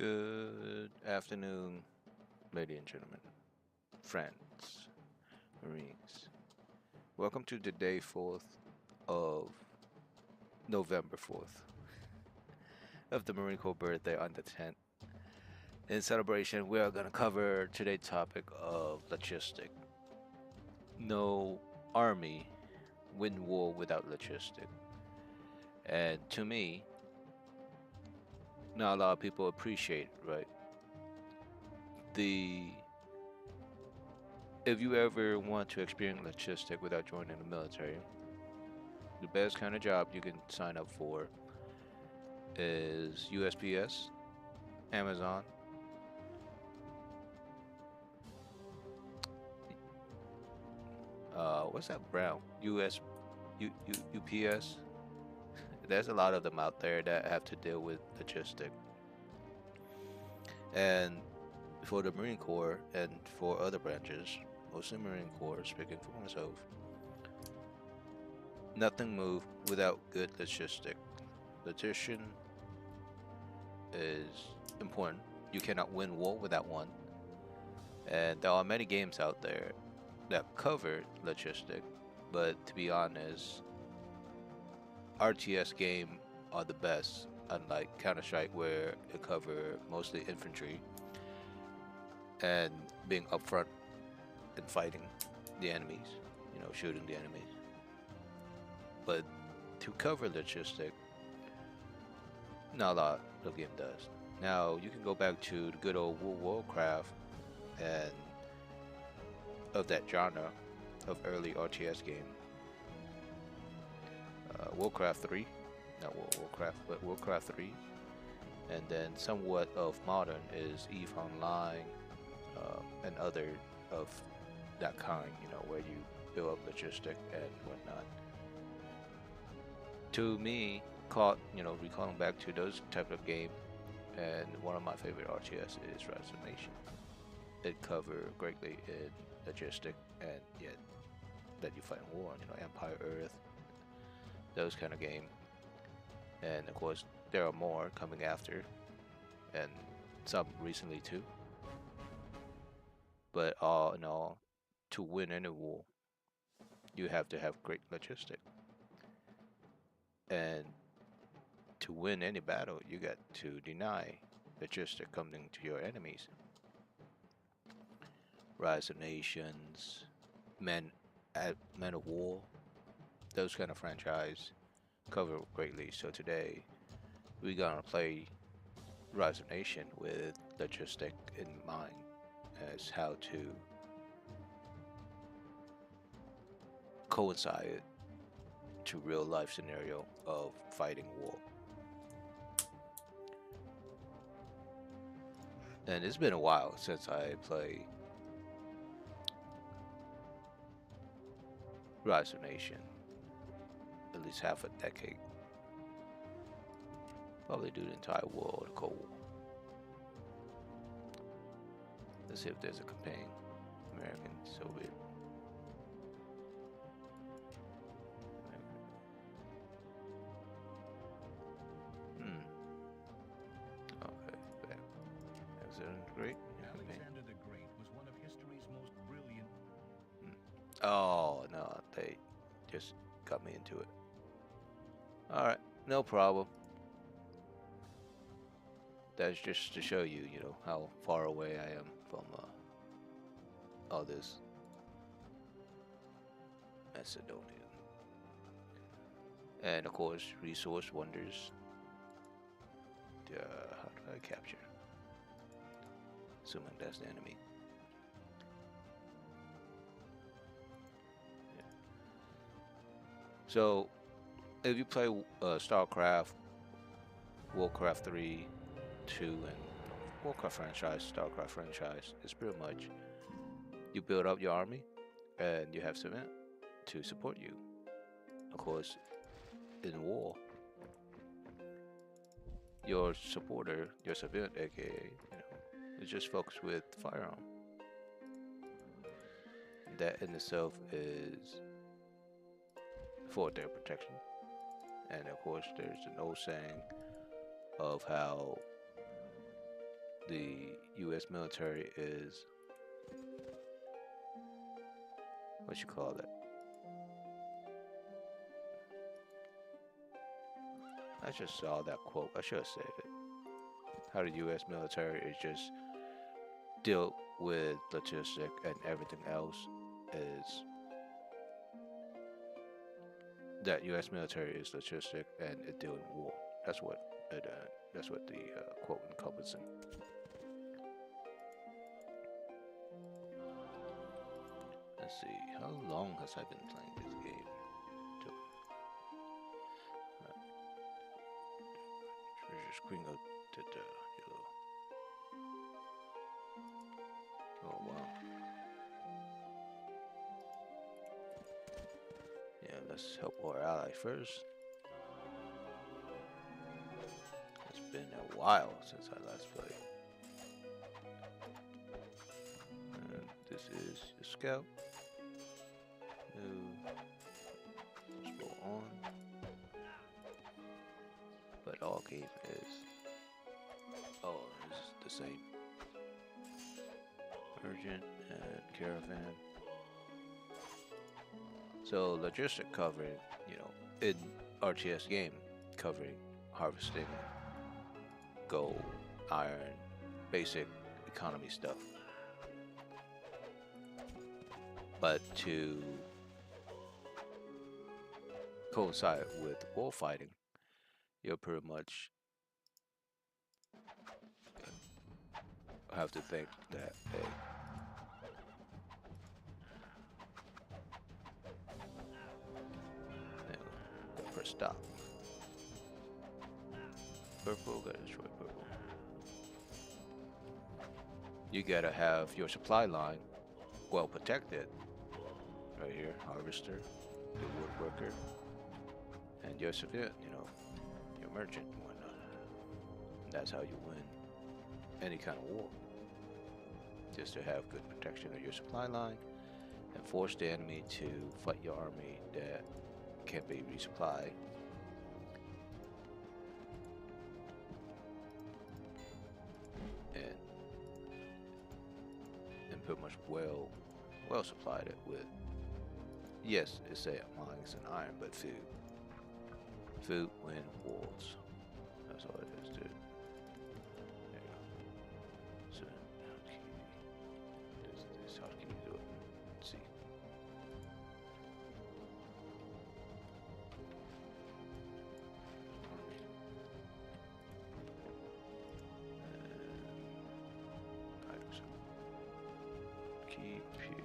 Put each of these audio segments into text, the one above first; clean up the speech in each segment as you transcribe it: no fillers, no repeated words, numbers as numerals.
Good afternoon, ladies and gentlemen, friends, Marines. Welcome to the day 4th of November 4th of the Marine Corps birthday on the 10th. In celebration, we are going to cover today's topic of logistic. No army win war without logistic. And to me, not a lot of people appreciate, right? The If you ever want to experience logistic without joining the military, the best kind of job you can sign up for is USPS, Amazon, what's that brown? UPS. There's a lot of them out there that have to deal with logistic. And for the Marine Corps and for other branches, mostly Marine Corps, speaking for myself, nothing move without good logistic. Logistics is important. You cannot win war without one. And there are many games out there that cover logistic, but to be honest, RTS game are the best, unlike Counter-Strike where it cover mostly infantry and being upfront and fighting the enemies, shooting the enemies. But to cover logistic, not a lot of game does. Now you can go back to the good old World of Warcraft and of that genre of early RTS game. Warcraft 3, not World of Warcraft, but Warcraft 3. And then somewhat of modern is EVE Online and other of that kind, where you build up logistic and whatnot. To me, recalling back to those type of game, and one of my favorite RTS is Rise of Nation. It cover greatly in logistic, and yet that you fight in war, Empire Earth, those kind of game. And of course, there are more coming after, and some recently too. But all in all, to win any war, you have to have great logistic. And to win any battle, you got to deny logistic coming to your enemies. Rise of Nations, Men of War, those kind of franchise cover greatly. So today, we're gonna play Rise of Nation with logistic in mind as how to coincide it to real life scenario of fighting war. And it's been a while since I played Rise of Nation, at least half a decade. Probably do the entire war of the Cold War. Let's see if there's a campaign. American, Soviet. Okay, back. Alexander the Great. Alexander the Great was one of history's most brilliant. Oh no, they just got me into it. Alright, no problem. That's just to show you, how far away I am from all this Macedonia. And of course, resource wonders. How do I capture? Assuming that's the enemy. Yeah. So, if you play StarCraft, Warcraft 3, 2, and Warcraft franchise, StarCraft franchise, it's pretty much you build up your army and you have civilian to support you. Of course, in war, your supporter, your civilian, aka, is just folks with firearm. That in itself is for their protection. And of course, there's an old saying of how the U.S. military is what you call it. I just saw that quote. I should have said it. How the U.S. military is just deal with logistic and everything else is that U.S. military is logistic and it deal in war. That's what it, that's what the quote encompassing. Let's see, how long has I been playing this game? Treasure screen of the yellow. Oh wow. Yeah, let's help our ally first. It's been a while since I last played. And this is your scout. Let's go on. But all game is it's the same. Urgent and caravan. So logistic covering, in RTS game covering harvesting gold, iron, basic economy stuff. But to coincide with war fighting, you'll pretty much have to think that, hey, press stop. Purple, gotta destroy purple. You gotta have your supply line well protected. Right here, harvester, the woodworker, and your civilian, your merchant and whatnot. That's how you win any kind of war. Just to have good protection of your supply line and force the enemy to fight your army that can't be resupplied. And pretty much well supplied it with, yes, it's say mines and iron, but food. Food, wind, walls. That's all it is, dude. There you go. So, how can you do it? Let's see. Items. Keep it.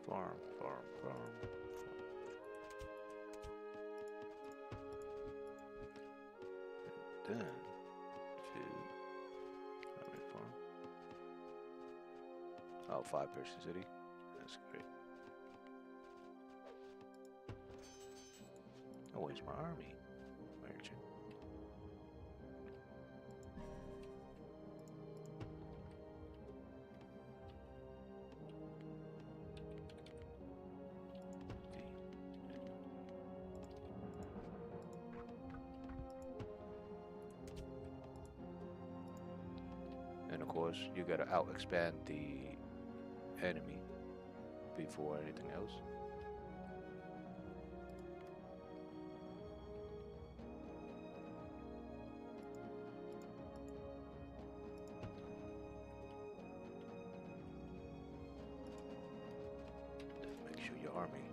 Farm. And then food. Army farm. Oh, 5-person city. That's great. Oh, where's my army? Merchant. And of course, you gotta out expand the enemy before anything else. Make sure your army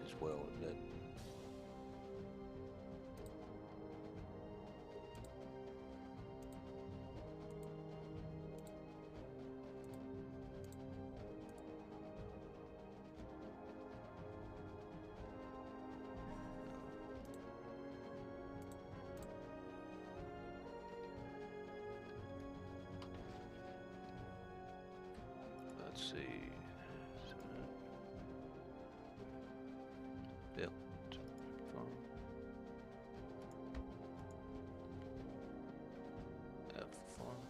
is well lit. Let's see. Built farm. F farm.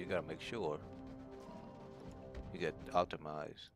you gotta make sure you get optimized.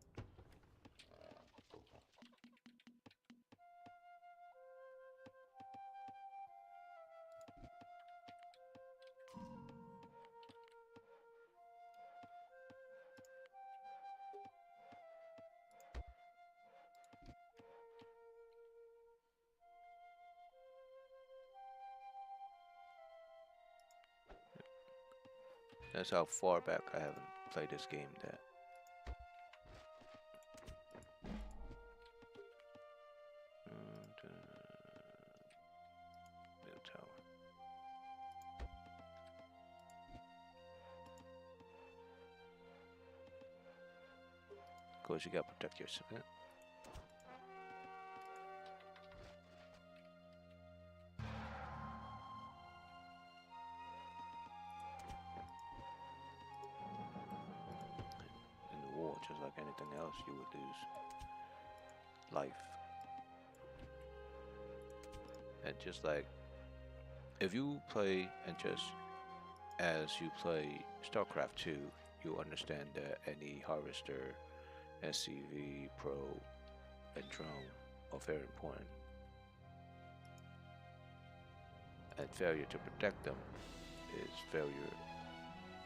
That's how far back I haven't played this game that. Middle tower. Of course, you gotta protect your cement. In the war, just like anything else, you would lose life. And just like if you play and just as you play StarCraft 2, you understand that any harvester, SCV, Pro, and drone are very important. And failure to protect them is failure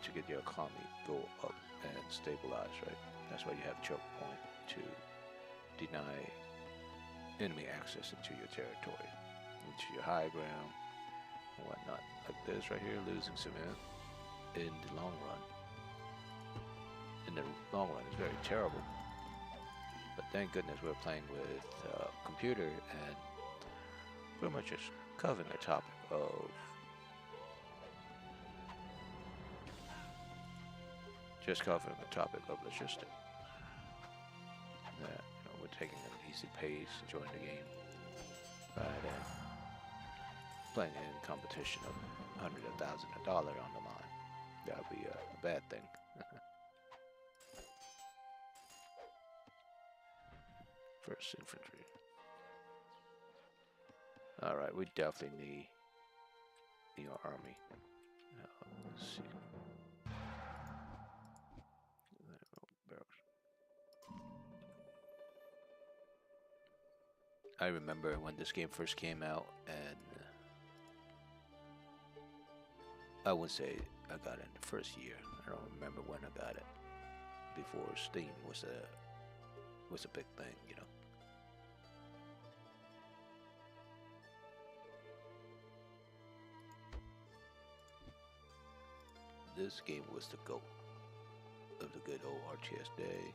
to get your economy go up and stabilize, right? That's why you have choke point to deny enemy access into your territory, into your high ground and whatnot. Like this right here, losing cement in the long run. In the long run, it's very terrible. But thank goodness we're playing with computer and pretty much just covering the topic of logistics. That we're taking an easy pace, enjoying the game, rather than playing in competition of hundreds of thousands of dollars on the line. That would be a bad thing. First infantry. All right, we definitely need your army. Let's see. I remember when this game first came out, and I would say I got it in the first year. I don't remember when I got it. Before Steam was a big thing, you know. This game was the GOAT of the good old RTS day.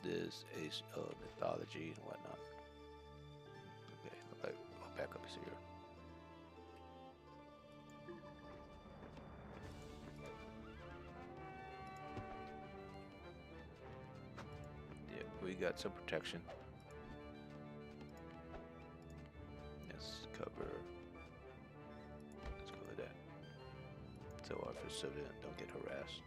This is mythology and whatnot. Okay, I'll back up here. Yeah, we got some protection. Let's cover. Let's go with that. So our civilians don't get harassed.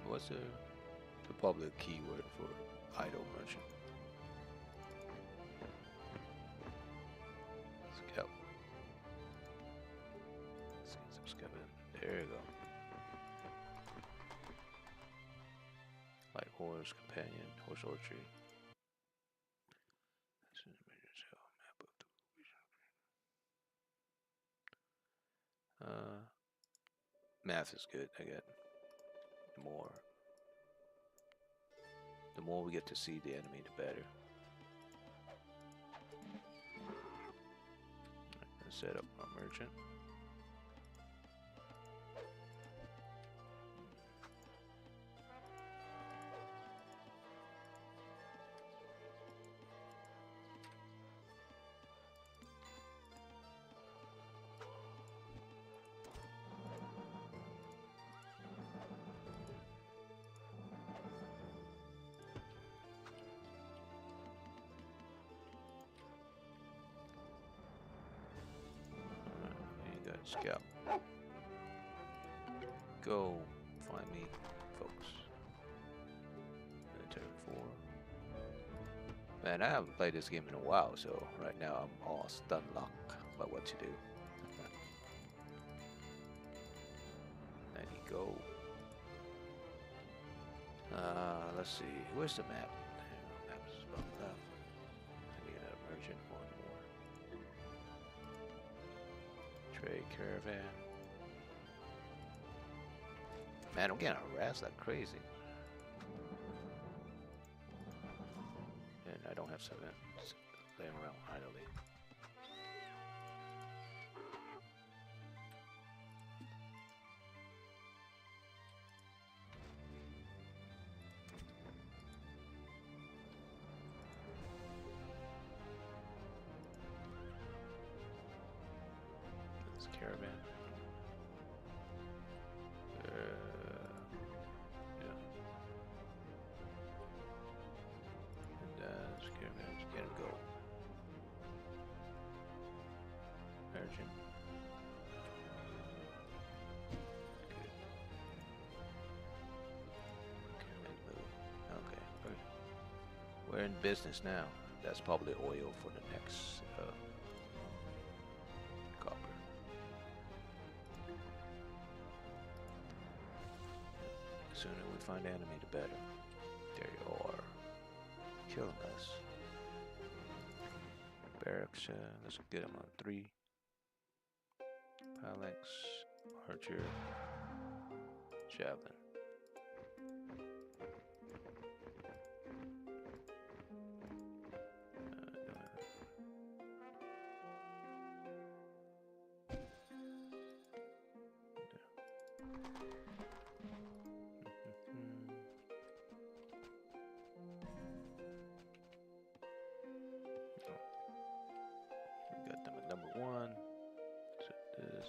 What's the public keyword for idle merchant? Scout. Let's get some scouting. There you go. Light horse, companion, horse archery. Map of the math is good. I get more. The more we get to see the enemy, the better. Let's set up our merchant. Scout. Go find me, folks. Military 4. Man, I haven't played this game in a while, so right now I'm all stun lock about what to do. There you go. Let's see. Where's the map? Map is bumped up. I need an merchant one more. Trade caravan. Man, I'm getting harassed like crazy. And I don't have civilians laying around idly. This caravan. Yeah. And this caravan's gonna go. Urgent. Good. Caravan move. Okay. We're in business now. That's probably oil for the next copper. The sooner we find the enemy, the better. There you are. Killing us. Barracks, let's get them on 3. Phalanx, Archer, Javelin. We got them at number 1. Set this.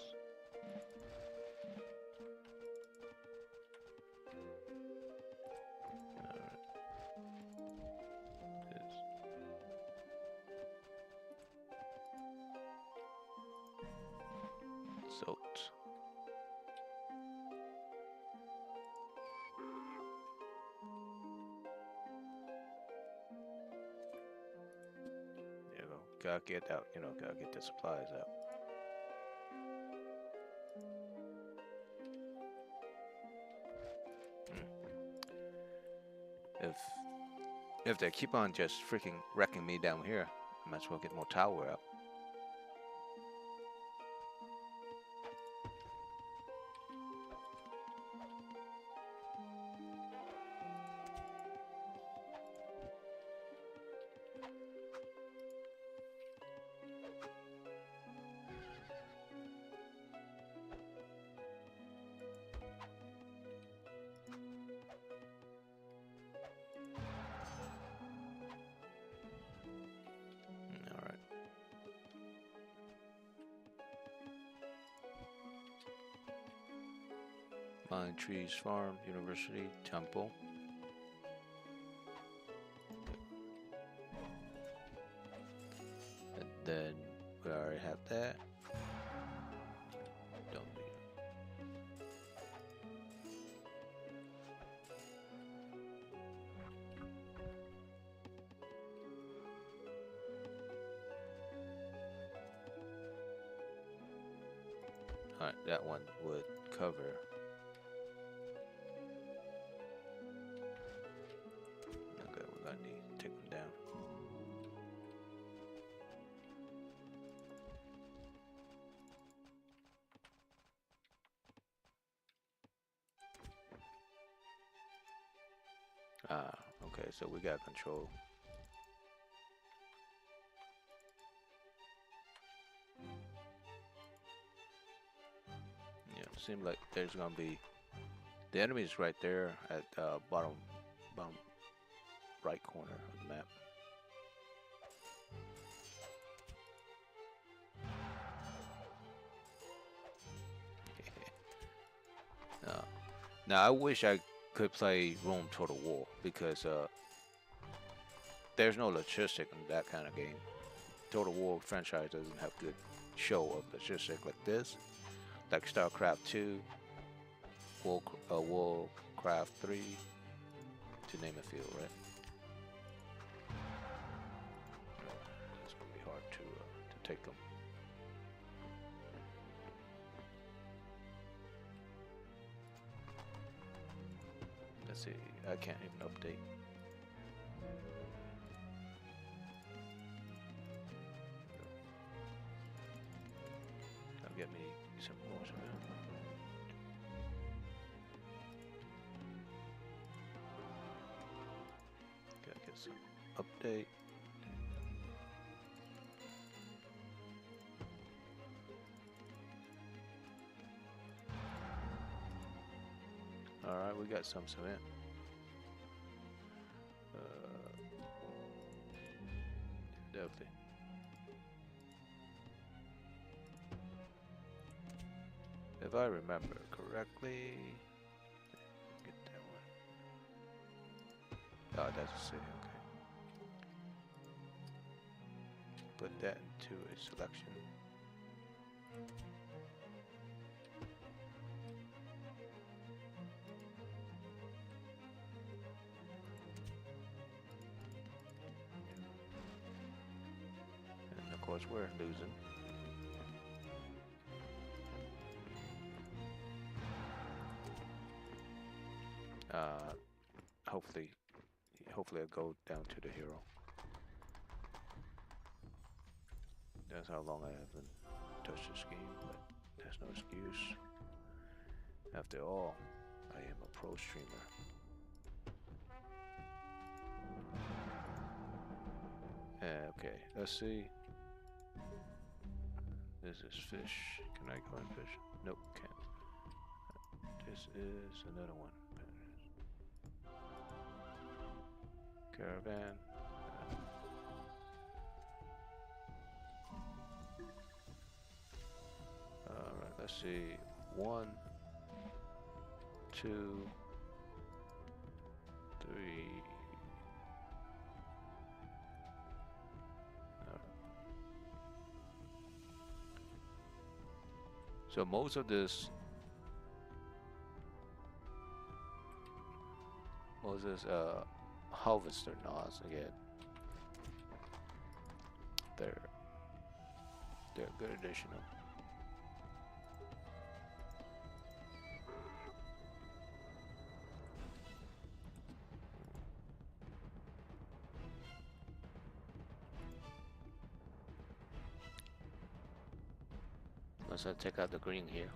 Alright. This. Salt. There you go. Gotta get out, gotta get the supplies out. If they keep on just freaking wrecking me down here, I might as well get more tower up. Pine Trees Farm, University, Temple. And then we already have that. Don't need it. Alright, that one would cover. Okay, we're gonna need to take them down. Ah, okay, so we got control. Yeah, seems like there's gonna be the enemy's right there at bottom right corner of the map. Now I wish I could play Rome Total War because there's no logistic in that kind of game. Total War franchise doesn't have good show of logistic like this, like StarCraft 2, Warcraft 3, to name a few, right? take them. Let's see, I can't even update. That'll get me some more. Gotta get some update. Alright, we got some cement. Definitely. If I remember correctly, get that one. Oh, that's a city, okay. Put that into a selection. And of course, we're losing. Hopefully I'll go down to the hero. That's how long I haven't touched this game, but that's no excuse. After all, I am a pro streamer. Okay, let's see. This is fish. Can I go and fish? Nope, can't. This is another one. Caravan. Alright, let's see. 1, 2, 3. So most of this harvester NOS again. They're a good additional. Let's check out the green here.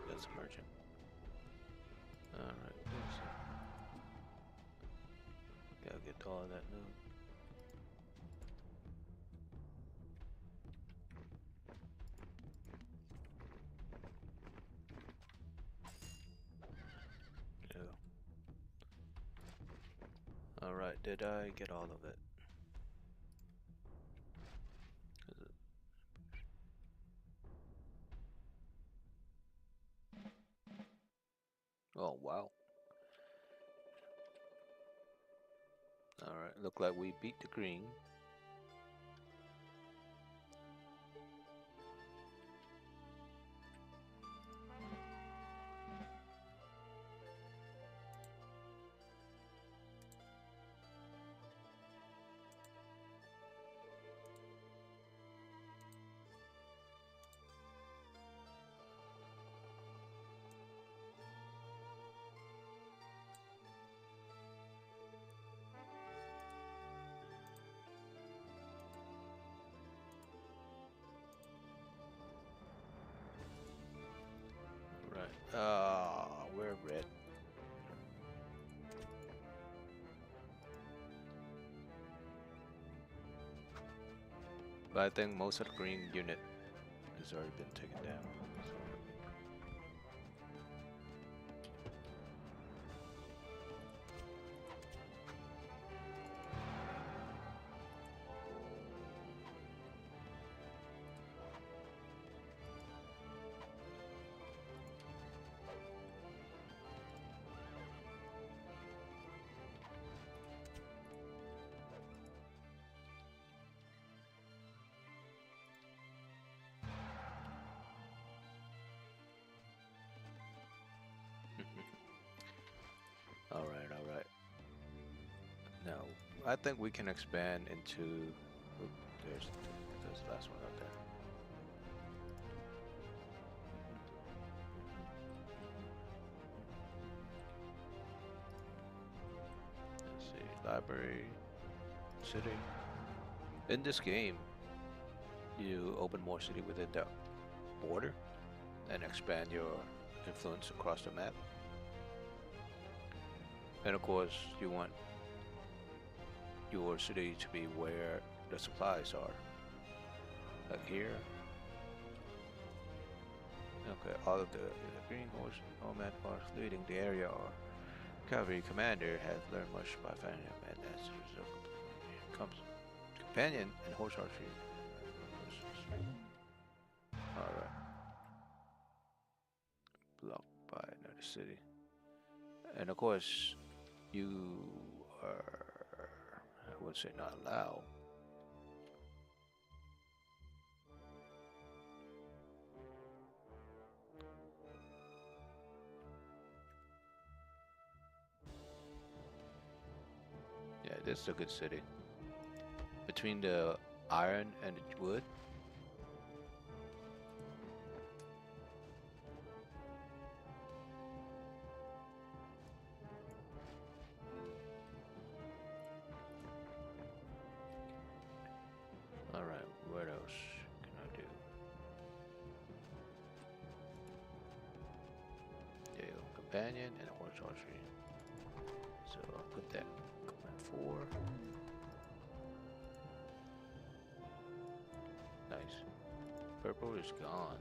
That's emerging. Alright, gotta get all of that now. Yeah. Alright, did I get all of it? Oh, wow. Alright, look like we beat the green. We're red. But I think most of the green unit has already been taken down. I think we can expand into. Oop, there's the last one out there. Let's see, library, city. In this game, you open more city within the border and expand your influence across the map. And of course, you want your city to be where the supplies are. Like here. Okay, all of the green horse nomad are leading the area or cavalry commander has learned much by finding him and as a result comes companion and horse archery. Alright. Blocked by another city. And of course you are, I would say, not allowed. Yeah, this is a good city. Between the iron and the wood. Alright, what else can I do? There you go, companion and a horse archery. So I'll put that command 4. Nice. Purple is gone.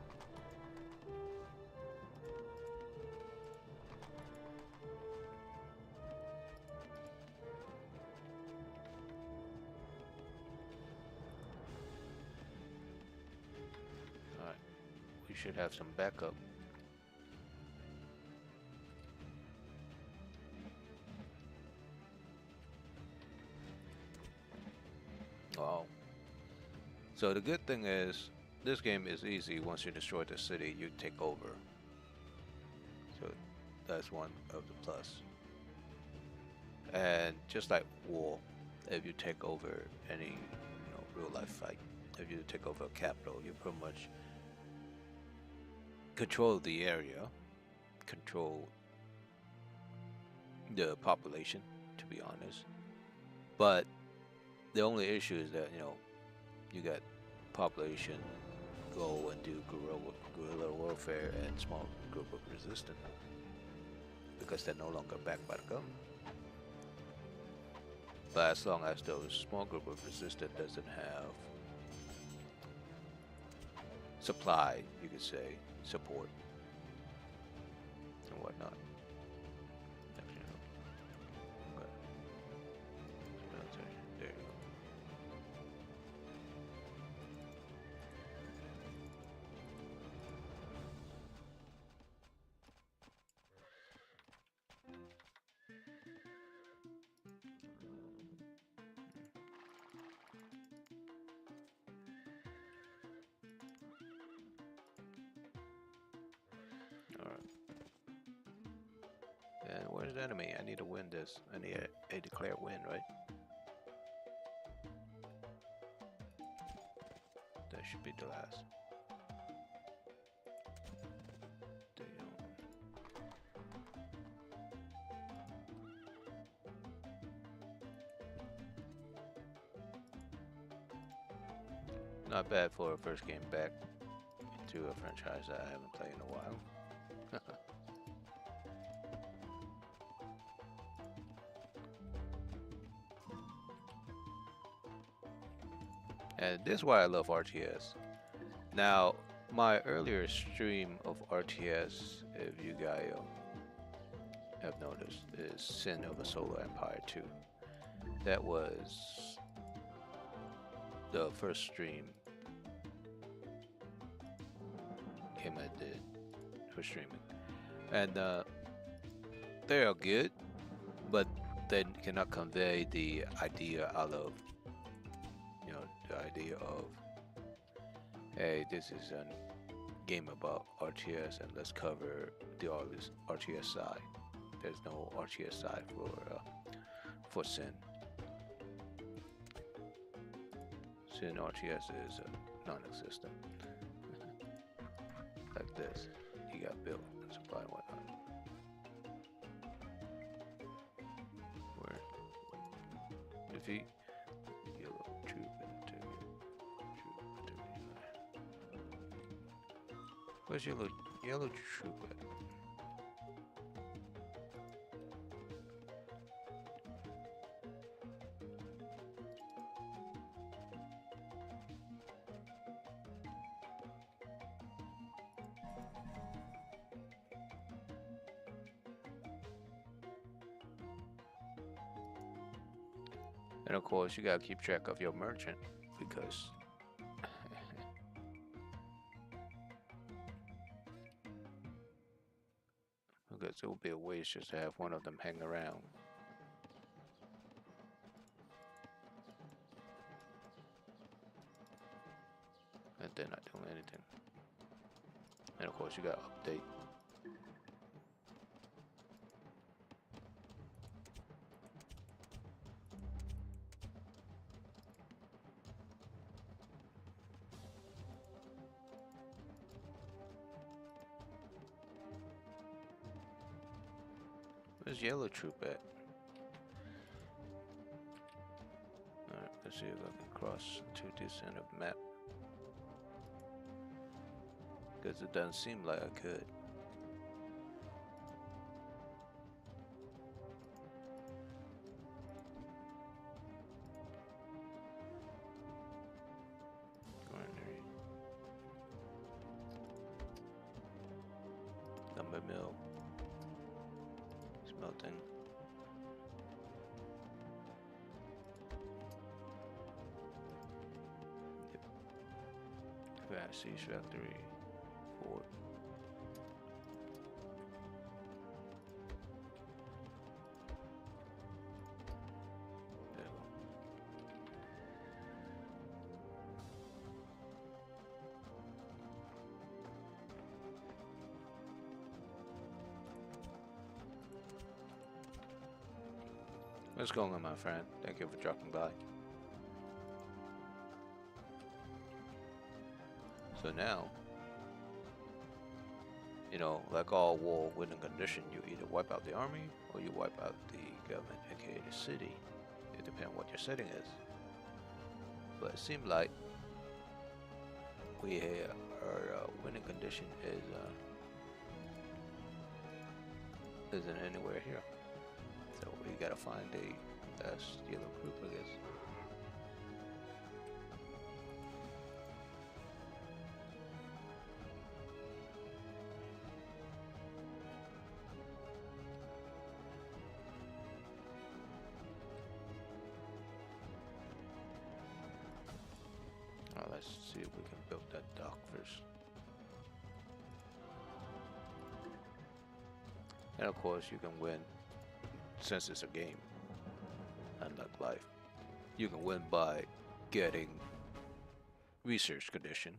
Alright. We should have some backup. Oh. So the good thing is, this game is easy. Once you destroy the city, you take over. So that's one of the plus. And just like war, if you take over any, real life fight, if you take over a capital, you pretty much control the area, control the population, to be honest. But the only issue is that, you got population go and do guerrilla warfare and small group of resistance because they're no longer backed by the government. But as long as those small group of resistance doesn't have supply, you could say, support and whatnot. Okay. There you go. Alright. And where's the enemy? I need to win this. I need a declared win, right? That should be the last. Not bad for a first game back into a franchise that I haven't played in a while. And this is why I love RTS. Now, my earlier stream of RTS, if you guys have noticed, is Sin of a Solar Empire 2. That was the first stream him I did for streaming. And they are good, but they cannot convey the idea out of, the idea of, hey, this is a game about RTS and let's cover the RTS side. There's no RTS side for Sin. Since RTS is non-existent. Like this, you got built and supply and whatnot. Where defeat yellow troop and where's yellow troop at? And of course, you gotta keep track of your merchant because because it would be a waste just to have one of them hang around. And they're not doing anything. And of course, you gotta update. Where's yellow troop at? Alright, let's see if I can cross to this end of the map. Because it doesn't seem like I could. Granary. Lumber mill. Smelting. Yep. Siege factory. Fort. There we go. What's going on, my friend? Thank you for dropping by. So now, you know, like all war winning condition, you either wipe out the army or you wipe out the government, aka the city. It depends on what your setting is. But it seems like we have our winning condition isn't anywhere here. So we gotta find a last yellow group, I guess. Let's see if we can build that dock first. And of course you can win, since it's a game, unlike life. You can win by getting research condition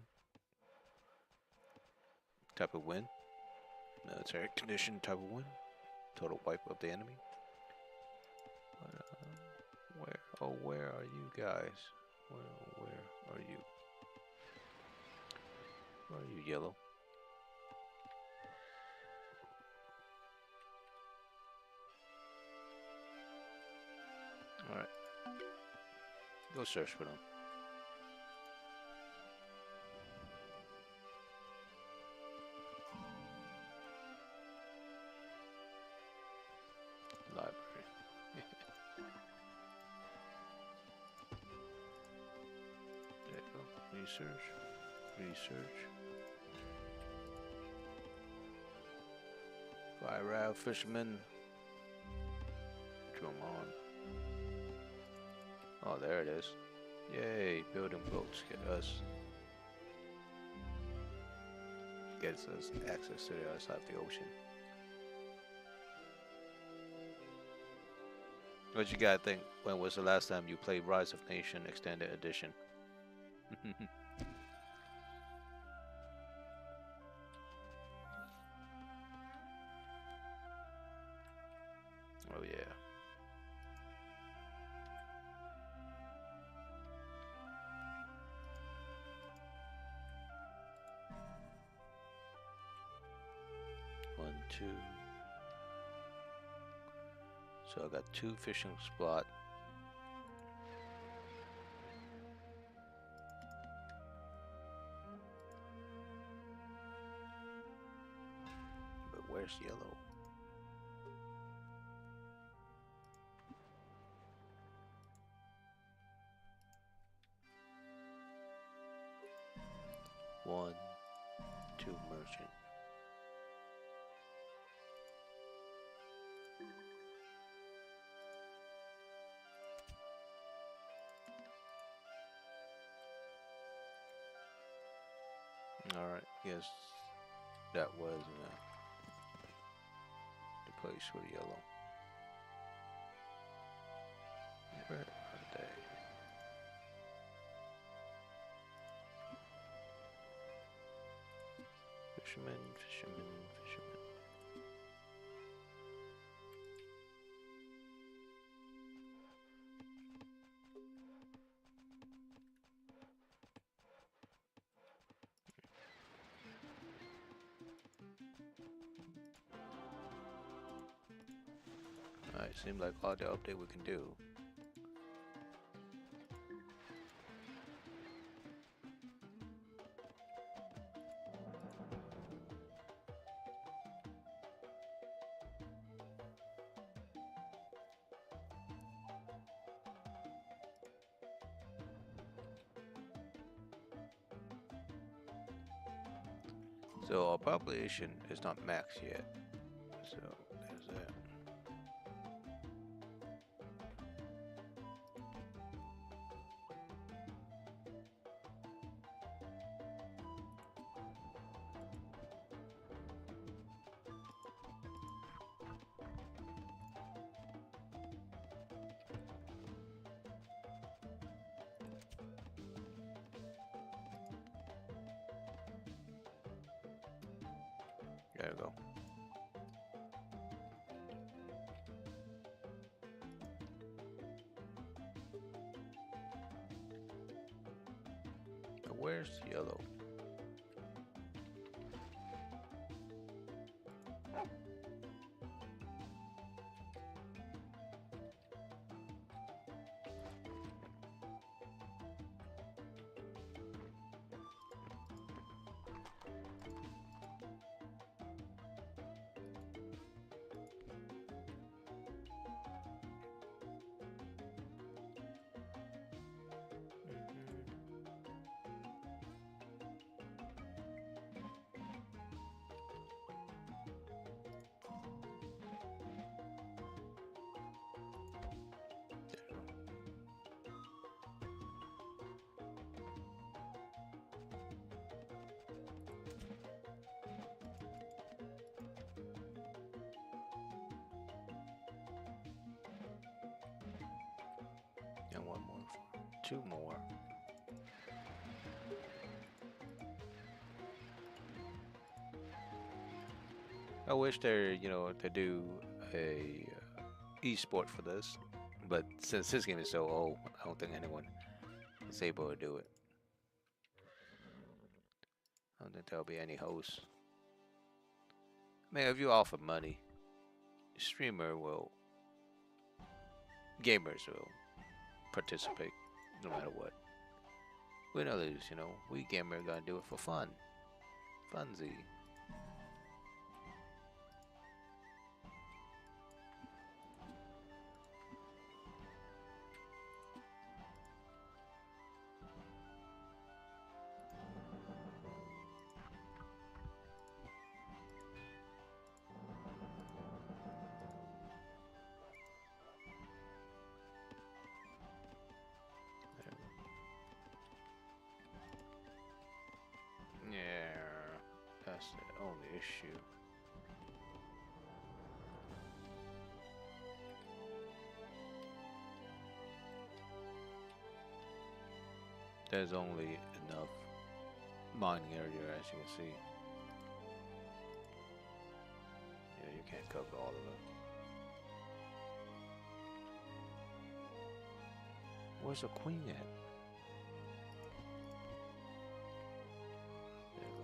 type of win, military condition type of win, total wipe of the enemy. But, where are you guys? Where are you? Where are you, yellow? Alright. Go search for them. Library. There you go. Research. Fire raft, fisherman. Drum on. Oh, there it is. Yay, building boats gets us access to the other side of the ocean. What you gotta think, when was the last time you played Rise of Nation Extended Edition? Oh yeah. 2. So I got 2 fishing spot. But where's yellow? One, 2 merchant. Alright, yes, that was the place for the yellow. Where are they? Fishermen, fishermen, fishermen. Alright, seems like all the update we can do. So our population is not max yet. So there's that. There we go. Now where's yellow? And one more, 2 more. I wish to do a esport for this, but since this game is so old, I don't think anyone is able to do it. I don't think there'll be any hosts. I mean, if you offer money, gamers will participate no matter what. Win or lose, we gamer gonna do it for fun. Funsy. Yeah, that's the only issue. There's only enough mining area, as you can see. Yeah, you can't cover all of it. Where's the queen at? There you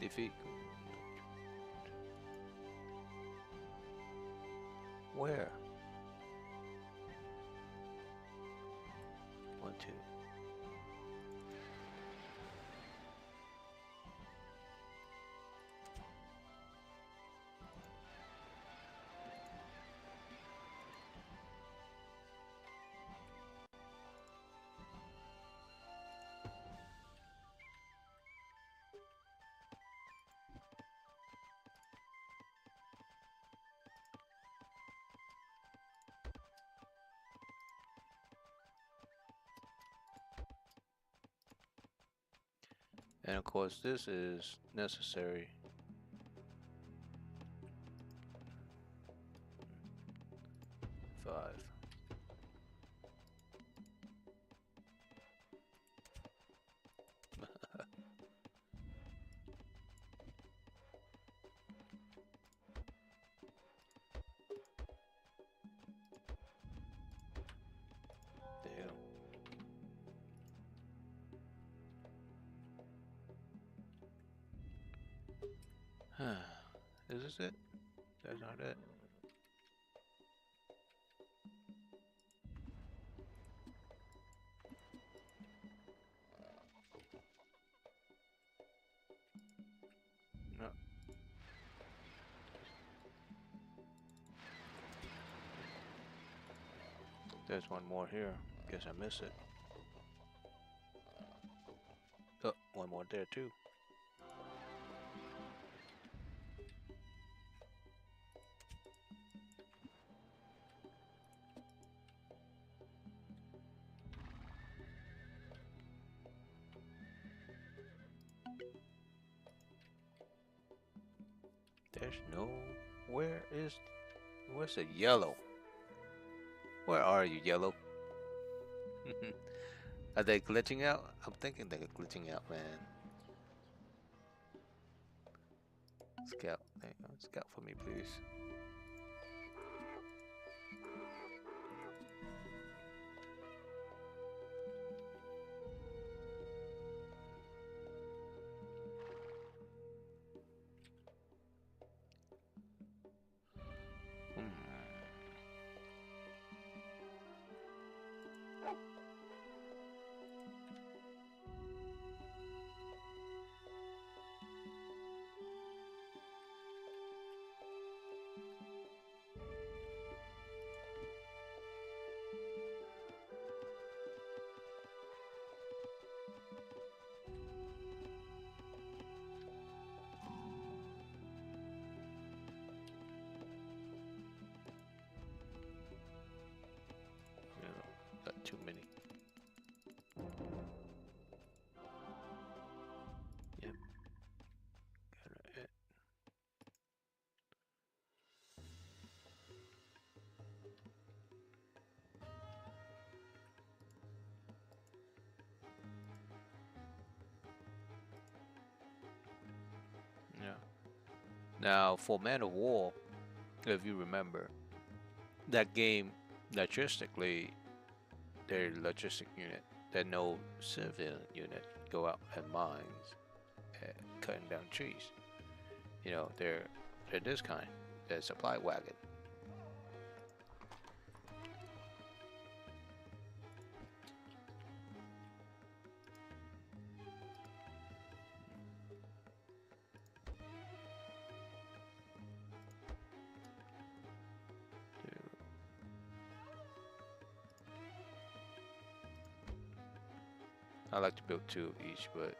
Defeat. Where? 1, 2. And of course, this is necessary. Five. Damn. Is this it? That's not it. No. There's one more here. Guess I missed it. Oh, one more there too. There's no. Where's the yellow? Where are you, yellow? Are they glitching out? I'm thinking they're glitching out, man. Scout. There you go. Scout for me, please. Got too many. Yep. Got it. Yeah. Now, for Man of War, if you remember, that game, logistically, their logistic unit, that no civilian unit go out and mines, cutting down trees. You know, they're this kind, they're supply wagon. I like to build 2 of each, but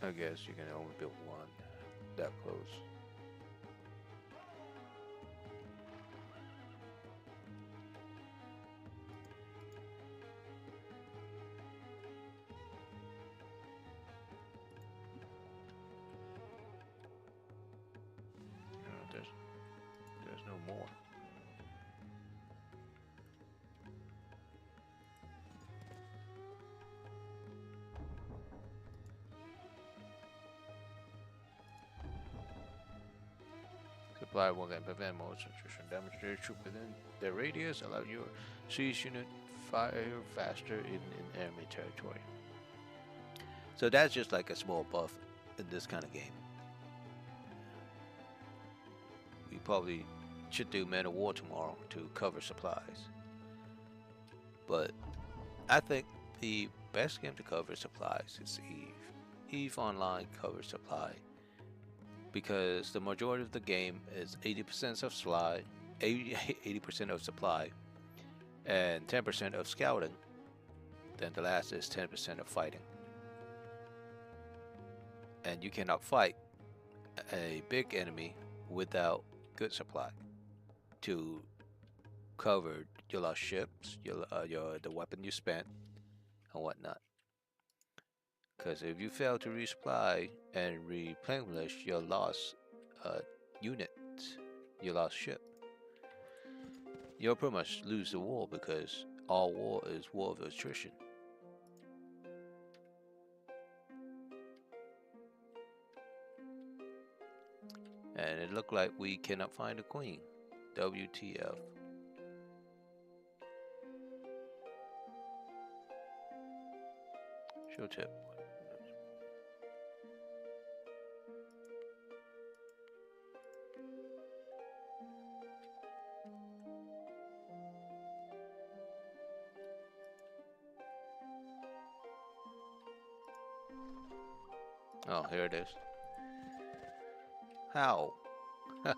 I guess you can only build 1 that close. You know, there's no more. Supply will can prevent most attrition damage to your troop within their radius, allow your siege unit fire faster in enemy territory. So that's just like a small buff in this kind of game. We probably should do Man of War tomorrow to cover supplies. But I think the best game to cover supplies is Eve. Eve Online covers supply because the majority of the game is 80% of supply, 80% of supply, and 10% of scouting. Then the last is 10% of fighting. And you cannot fight a big enemy without good supply to cover your lost ships, your the weapon you spent, and whatnot. Because if you fail to resupply and replenish your lost uh, unit, your lost ship, you'll pretty much lose the war because all war is war of attrition. And it looked like we cannot find a queen. WTF. Show tip. Oh, here it is. How? There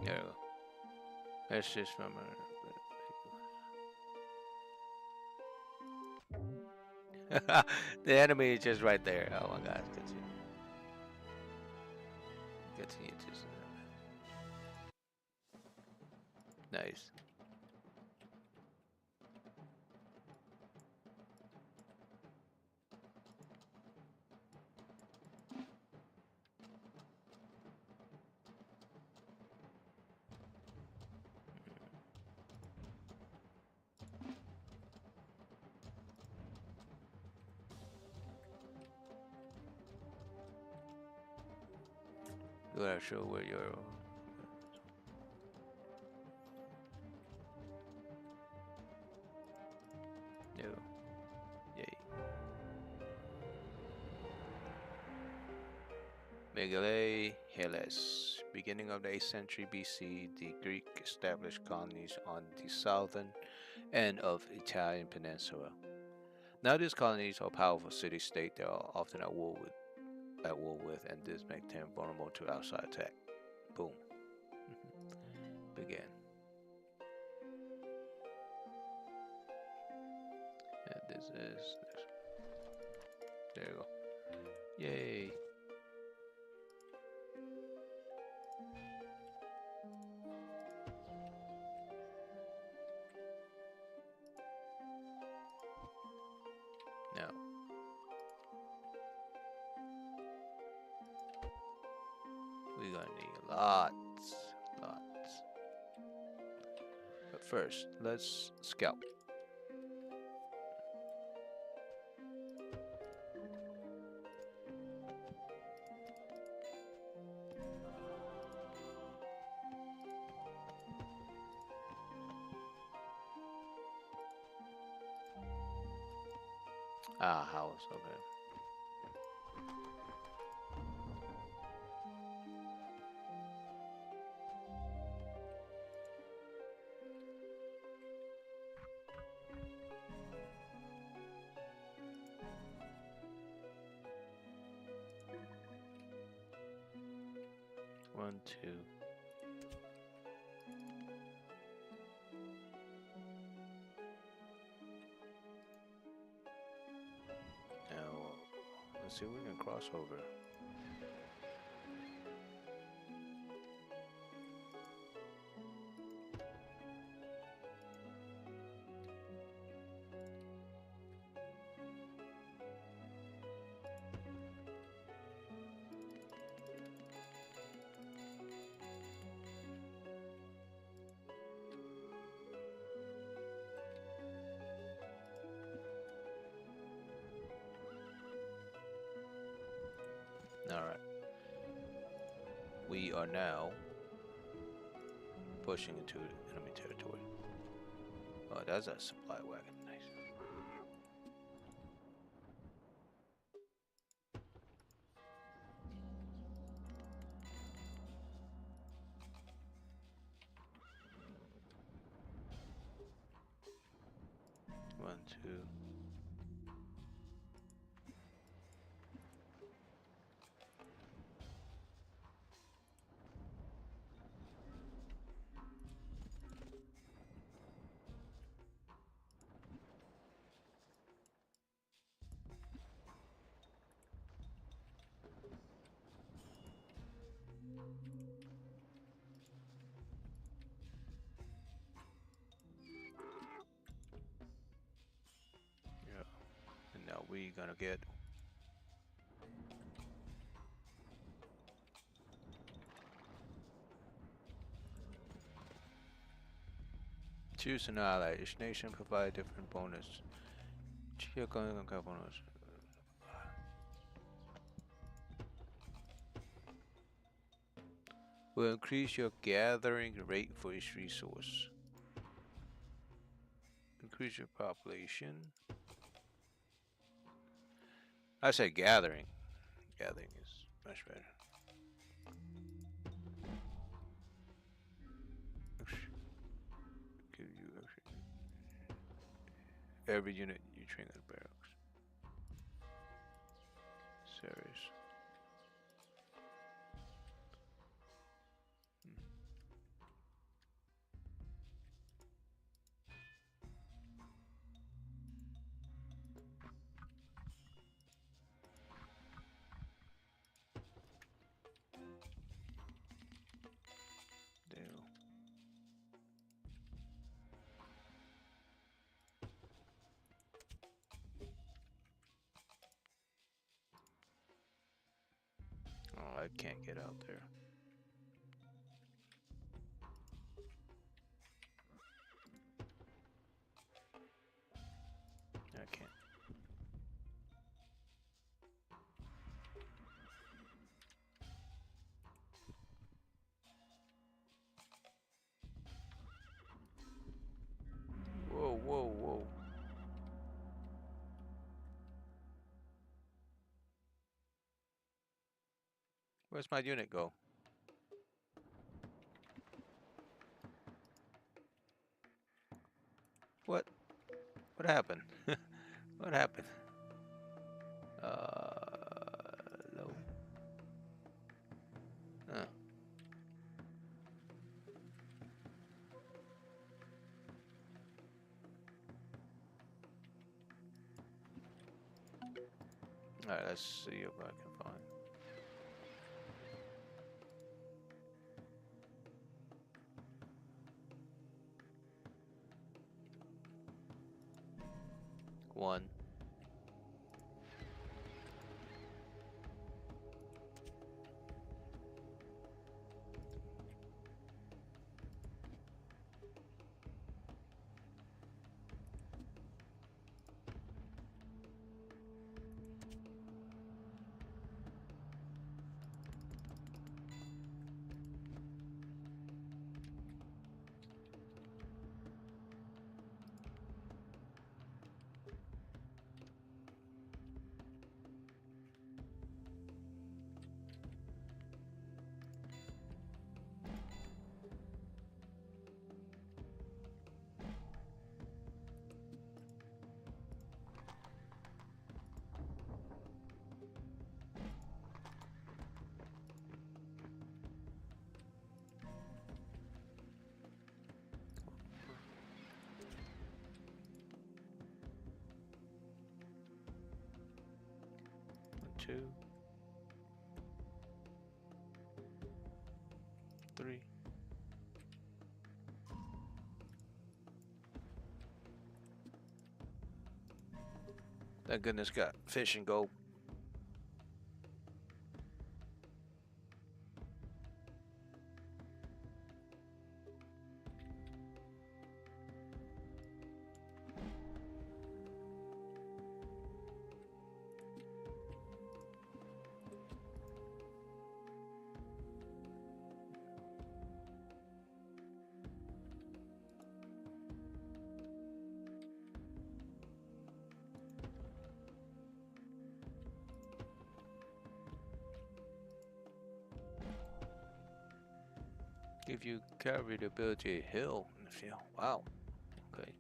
we go. Let's just remember. The enemy is just right there. Oh my god, continue. Continue to. Nice. You gotta show where you're. No. Yay. Megale Hellas. Beginning of the 8th century BC, the Greek established colonies on the southern end of Italian peninsula. Now these colonies are powerful city-state that are often at war with, and this makes them vulnerable to outside attack. Boom. Begin. And this is this. There you go. Yay. Now. We're gonna need lots. But first, let's scout. Ah, house, okay. One, two. Now, let's see if we can cross over. We are now pushing into enemy territory. Oh, that's a supply wagon. Nice. One, two. Yeah. And now we gonna get choose an ally. Each nation provide different bonus. Cheer going on bonus. Will increase your gathering rate for each resource. Increase your population. I say gathering. Gathering is much better. Give you every unit you train at barracks. Serious. Damn. Oh, I can't get out there. I can't. Whoa, whoa, whoa. Where's my unit go? What? What happened? What happened? Low. Huh. Alright, let's see if I can find. One. Two, three. Thank goodness got fish and go. Give you carry the ability to heal in the field. Wow. Okay.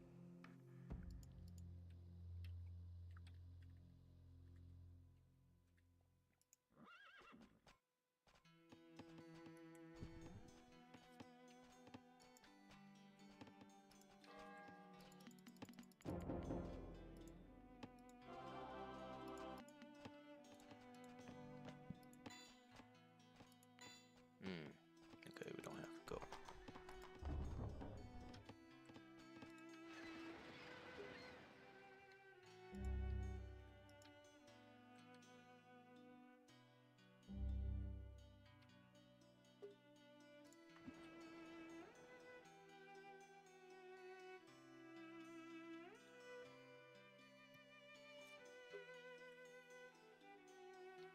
Hmm. Okay, we don't have to go.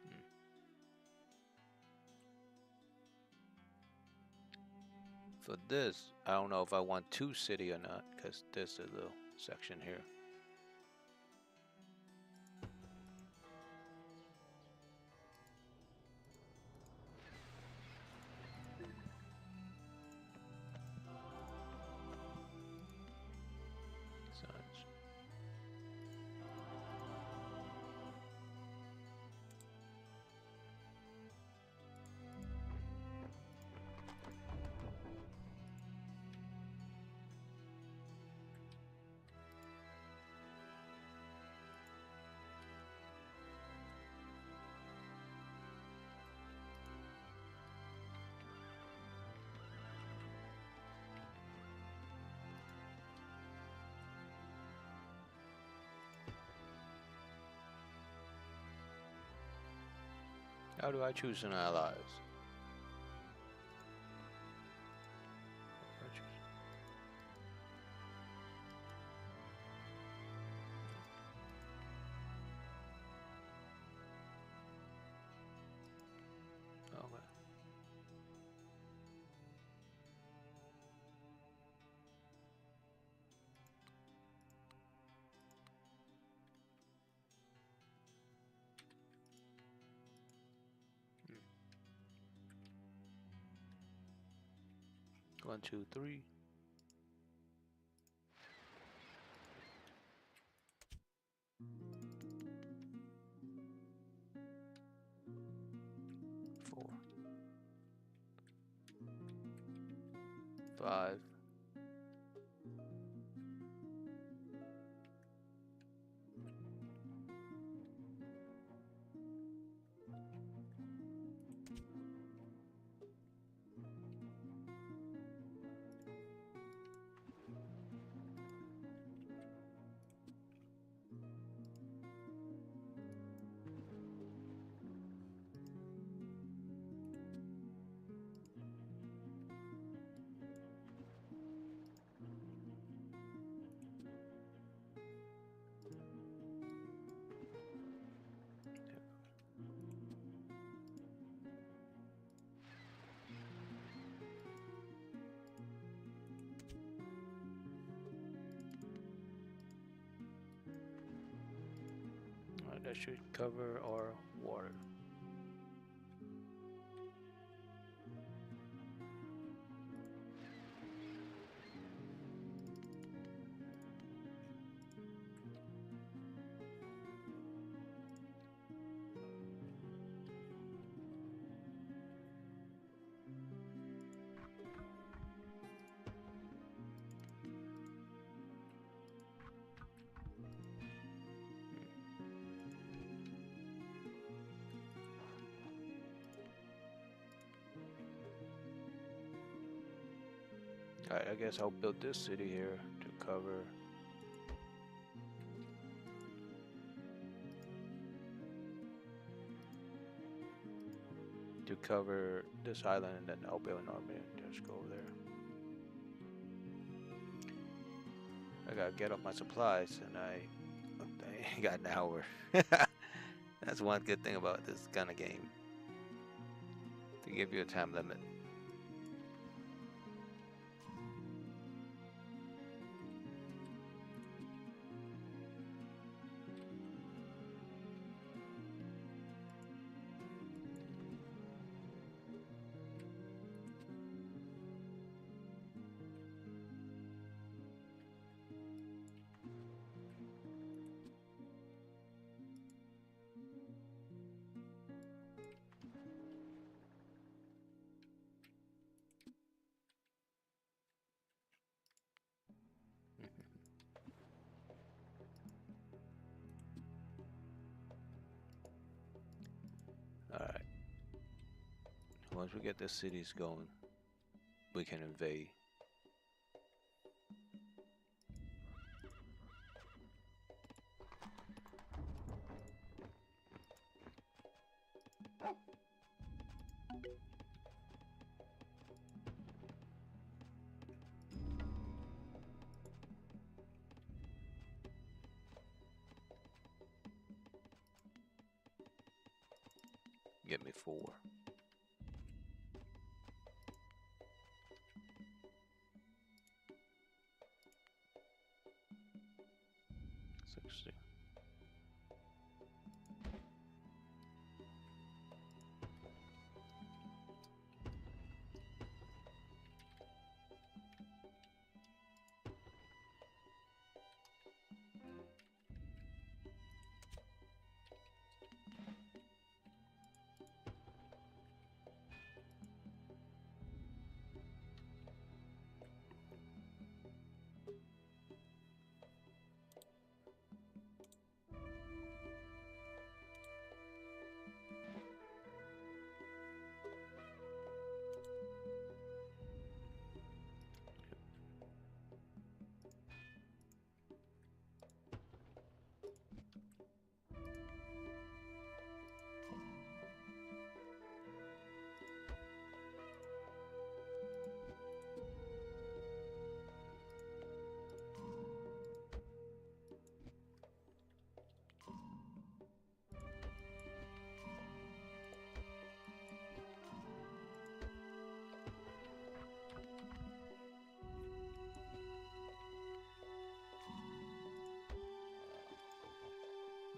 Hmm. For this, I don't know if I want two city or not, because this is a little section here. Such. How do I choose an allies? Okay. Hmm. 1, 2, 3. 4, 5. That should cover our water. Alright, I guess I'll build this city here to cover this island, and then I'll build an army and just go over there. I gotta get up my supplies, and I got an hour. That's one good thing about this kind of game. They give you a time limit. Once we get the cities going, we can invade. Get me 4. 60.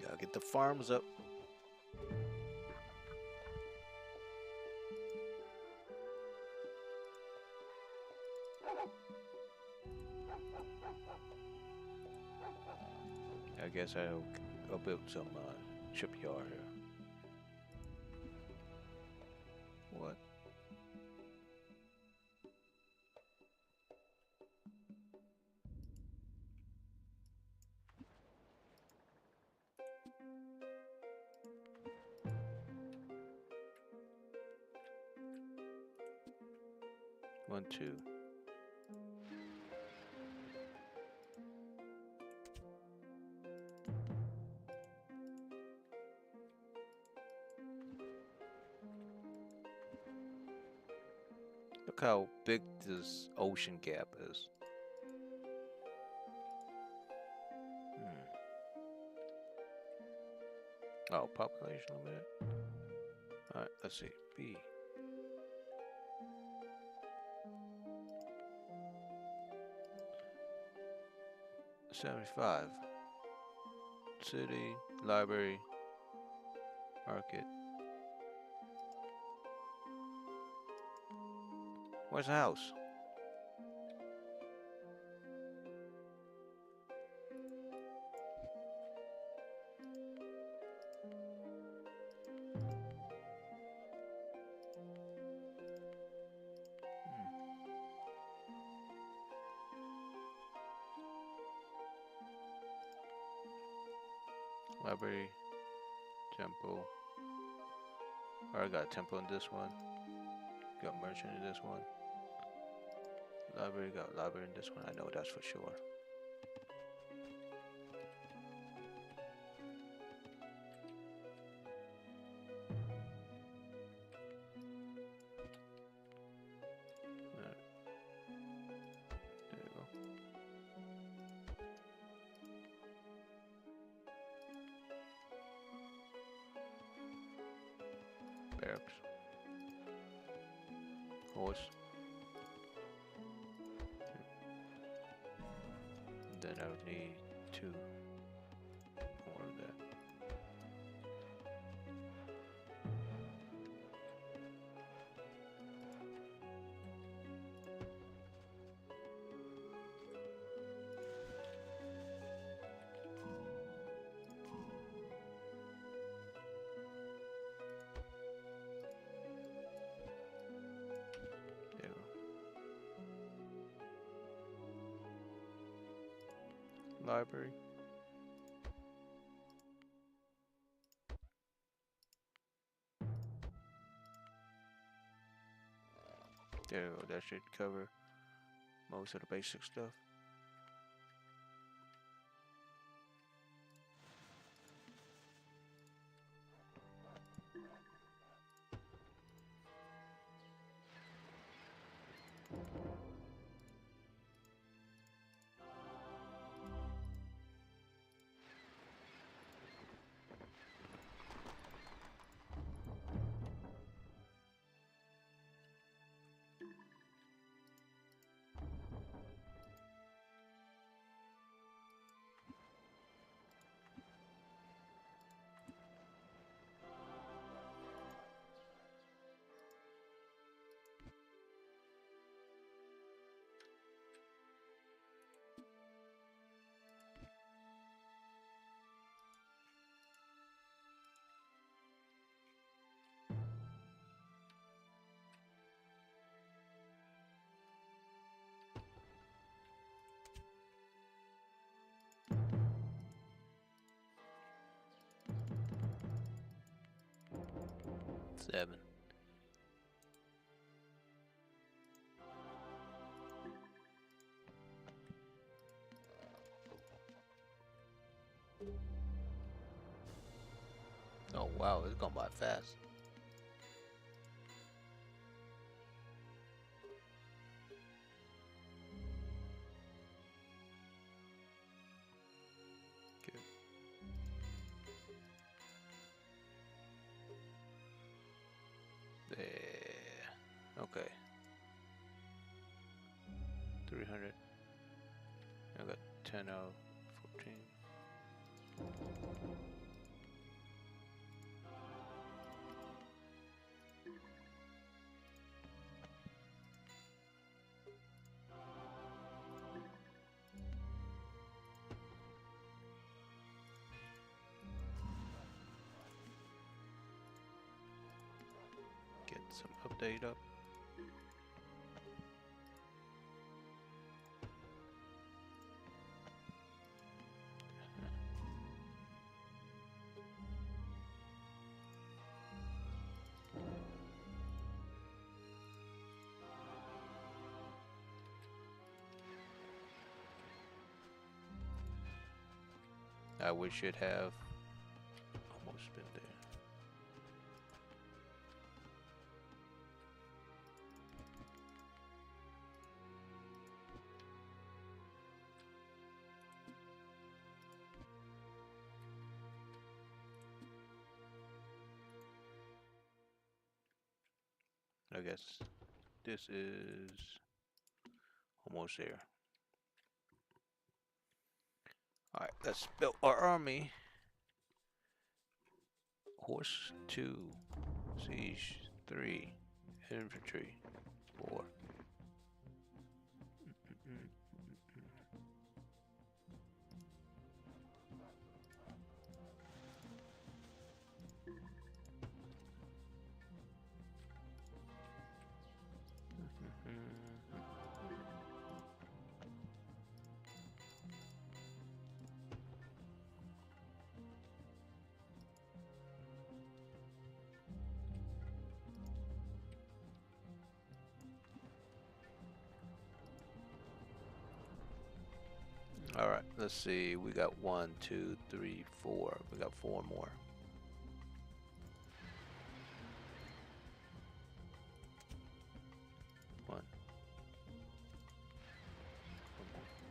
Gotta get the farms up. I guess I'll build some shipyard here. What? One, two. Look how big this ocean gap is. Oh, population limit. Alright, let's see. B. $75. City, library, market. Where's the house? Library, temple. I got a temple in this one. Got merchant in this one. Library, got library in this one. I know that's for sure. Alright. There you go. Barracks. Horse. Then I would need 2 more of that. There you go. Library. There you go. That should cover most of the basic stuff. Seven. Oh wow, it's going by fast. Good. There. Okay. 300. I got 10 out of 14. Get some update up. We should have almost been there. I guess this is almost there. Alright, let's build our army. Horse 2, siege 3, infantry 4. Alright, let's see. We got 1, 2, 3, 4. We got 4 more. One.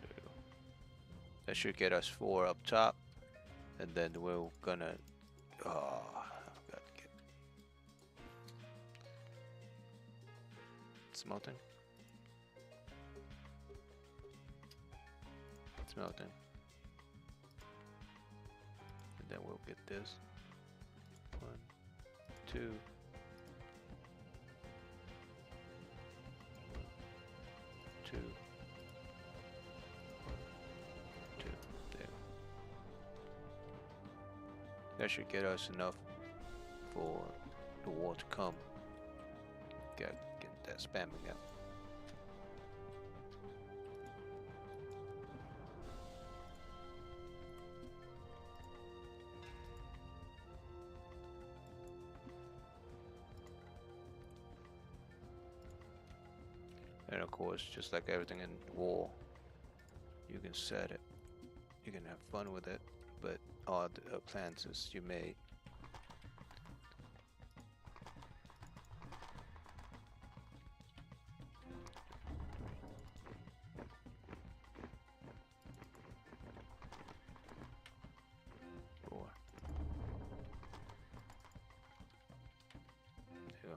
Two. That should get us 4 up top. And then we're gonna... Oh, I've got to get... Smelting. Smelting. And then we'll get this. 1, 2. 1, 2. 1, 2. There. That should get us enough for the war to come. Get that spamming up. And of course, just like everything in war, you can set it, you can have fun with it, but all the plans is you made. Four. Two.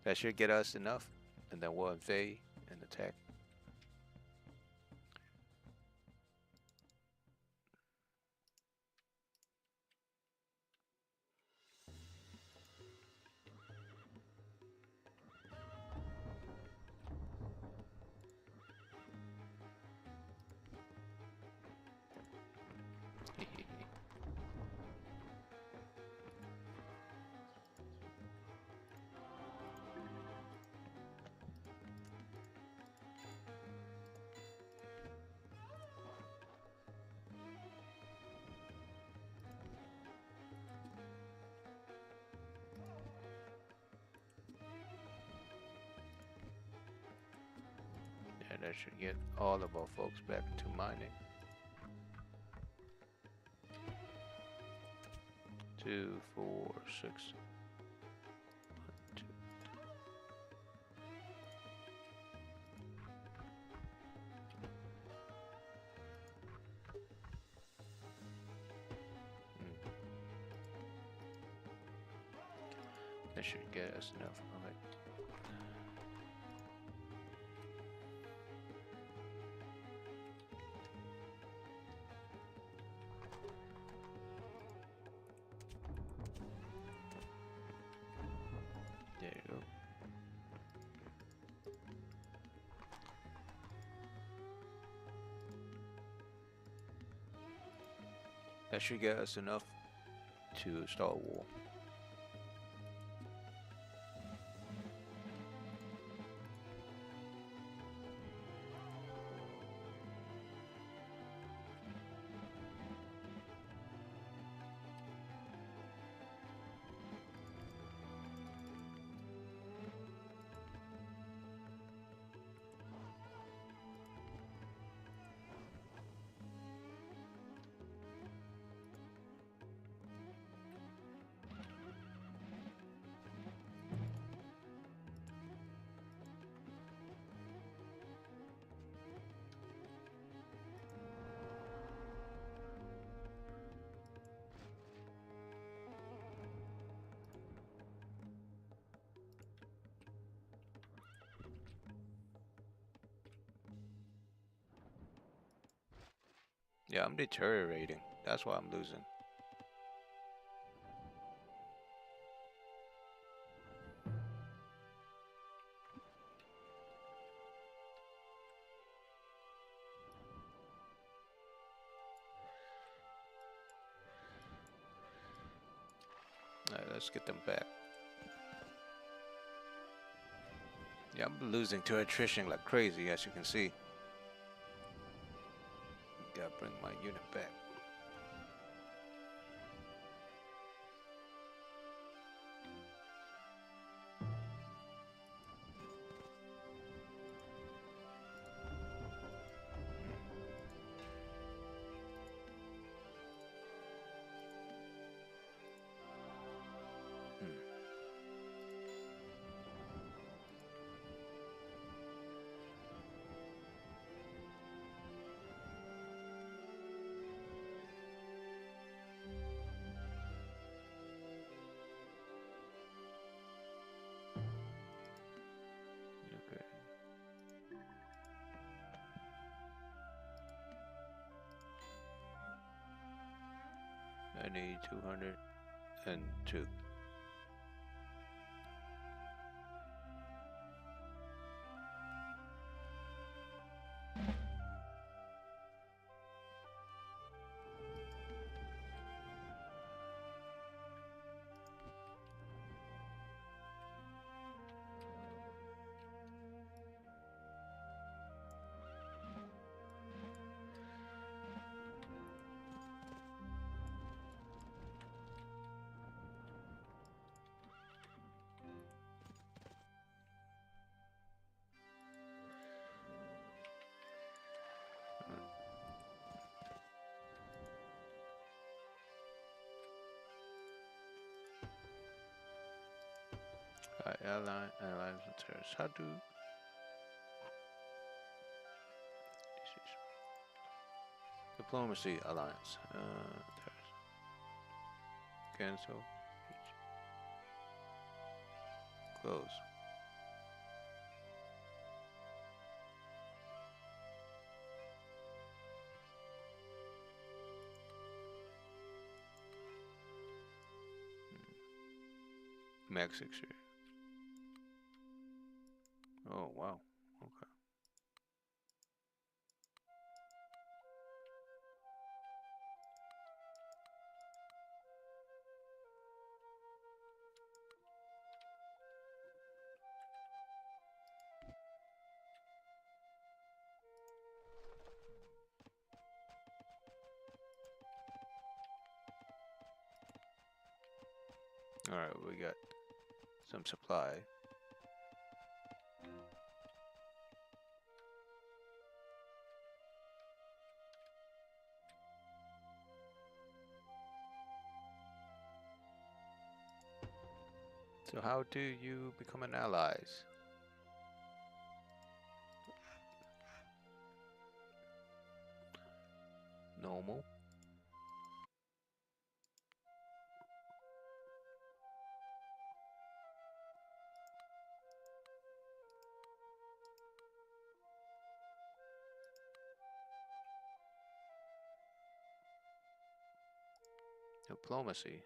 That should get us enough, and then we'll invade and attack. And that should get all of our folks back to mining. 2, 4, 6. 1, 2. That should get us enough. Alright. There you go. That should get us enough to start a war. Yeah, I'm deteriorating. That's why I'm losing. Alright, let's get them back. Yeah, I'm losing to attrition like crazy, as you can see. Gotta bring my unit back. Okay. I need 202. allies with terrorists. How do diplomacy alliance? Terrorists. Cancel. Close. Mexico. Oh wow. Okay. All right, we got some supply. So how do you become an allies? Normal. Diplomacy.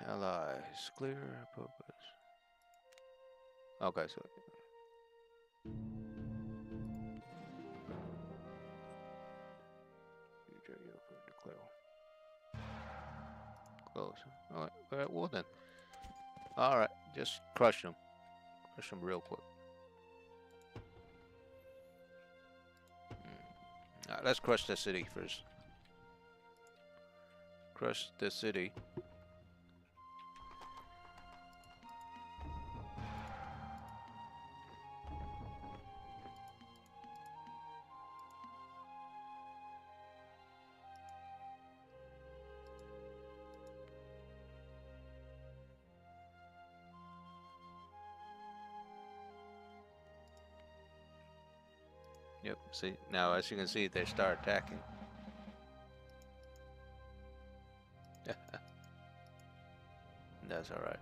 Allies. Clear purpose. Okay, so declare. Close. Alright, well then. Alright, just crush them. Crush them real quick. Alright, let's crush the city first. Crush the city. Yep, see, now as you can see, they start attacking. That's alright.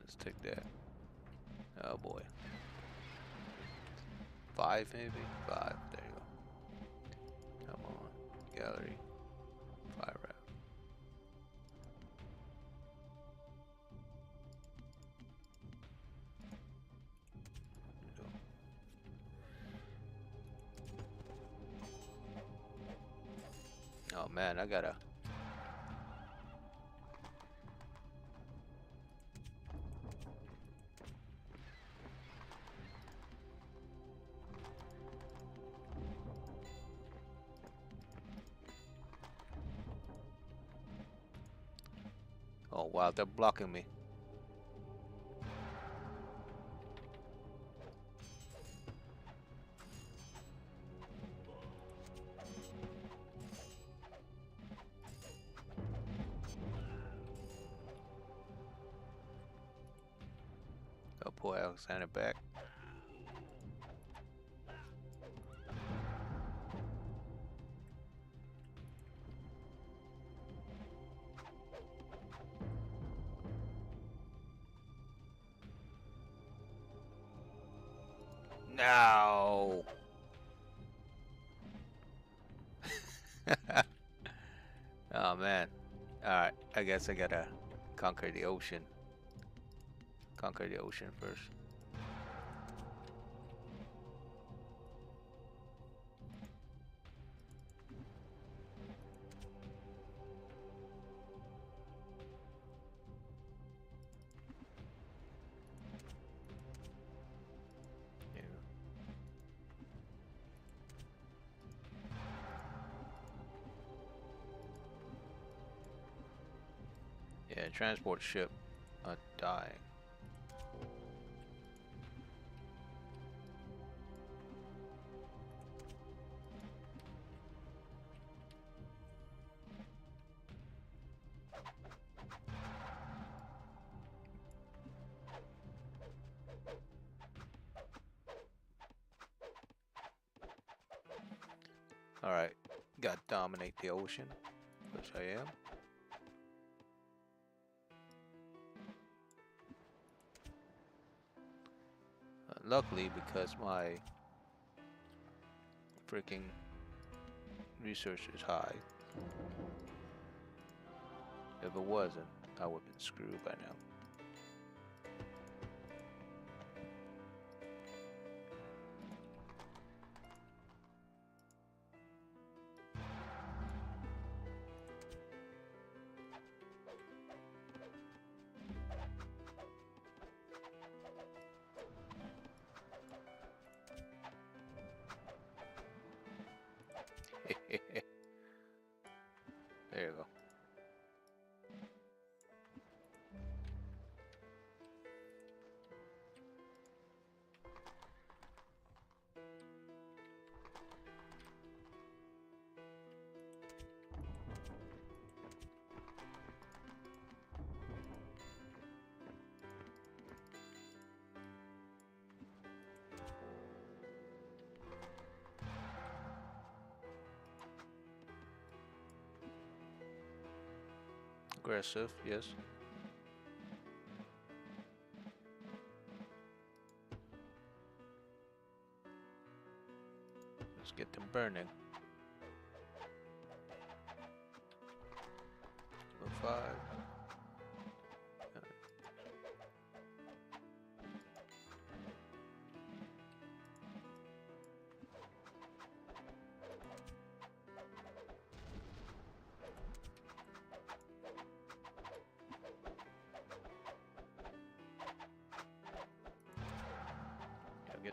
Let's take that. Oh boy. 5 maybe? 5, there you go. Come on, gallery. 5 round. Oh man, I gotta. Oh wow, they're blocking me. Oh boy, Alexander back. No. Oh man. Alright, I guess I gotta conquer the ocean. Conquer the ocean first. Yeah. Yeah, transport ship are dying. Alright, gotta dominate the ocean, which I am. Luckily, because my freaking research is high. If it wasn't, I would have been screwed by now. There you go. Aggressive, yes. Let's get them burning. Level 5. Get.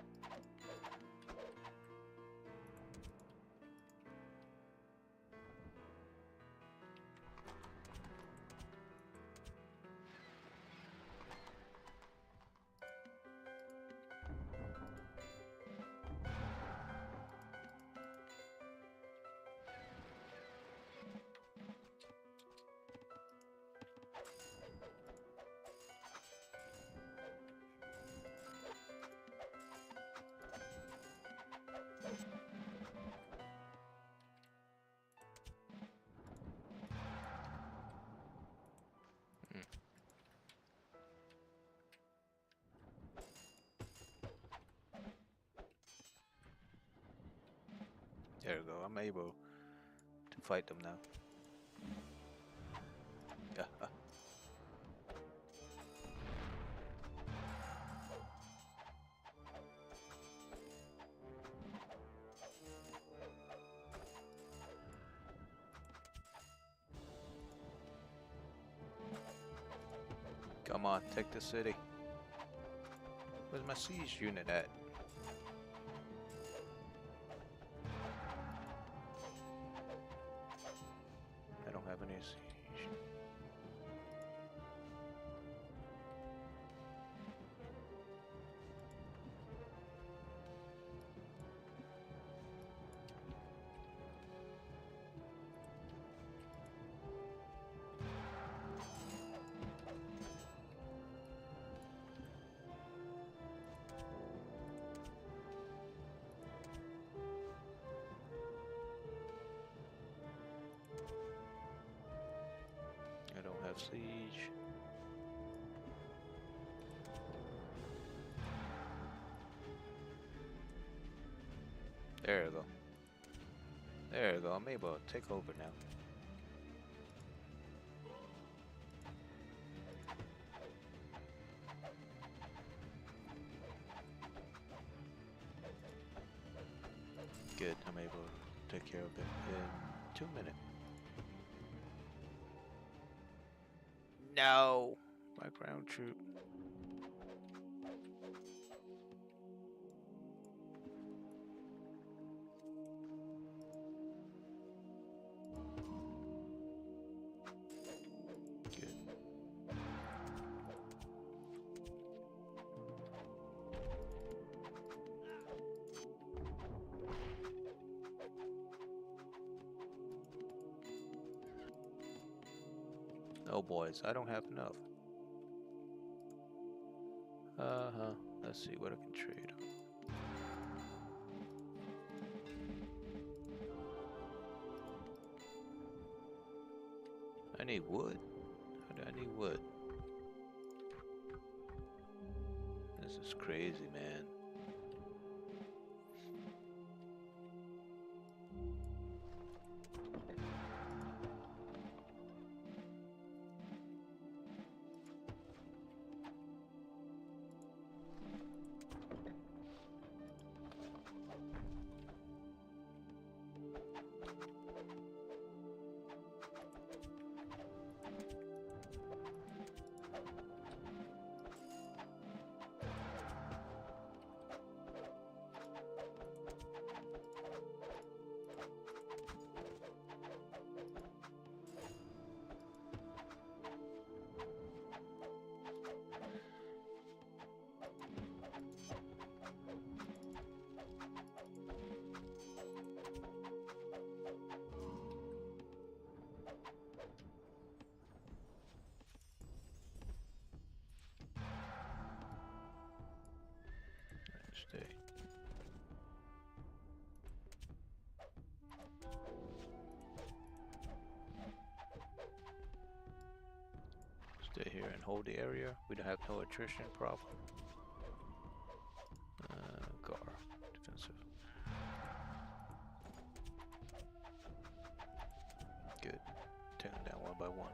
There we go. I'm able to fight them now. Yeah. Come on, take the city. Where's my siege unit at? I don't have any siege. I don't have siege. There you go. There you go. I'm able to take over now. Good. I'm able to take care of it in 2 minutes. No! My ground troop. Good. Oh boys, I don't have enough. Let's see what I can trade. I need wood. How do I need wood? This is crazy, man. Stay. Stay here and hold the area. We don't have no attrition problem. Gar. Defensive. Good. Take them down one by one.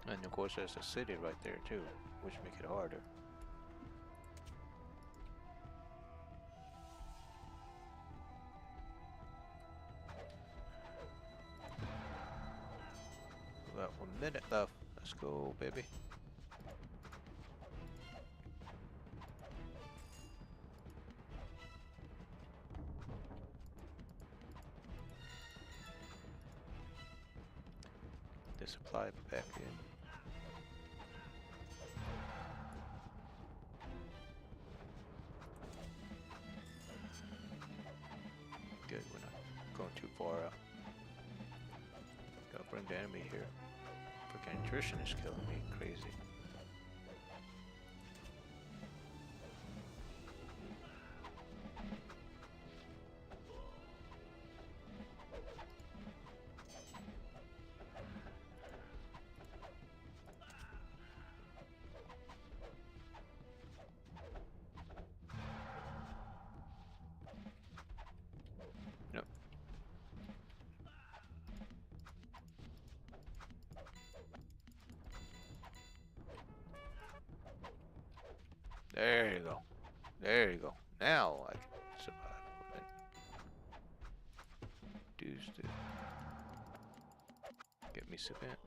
And of course there's a city right there too, which make it harder. About 1 minute left. Let's go, baby. The supply back in. Good, we're not going too far out. Gotta bring the enemy here. Freaking attrition is killing me, crazy. Nope. There you go. There you go. Now I can survive. Dudes to get me cement.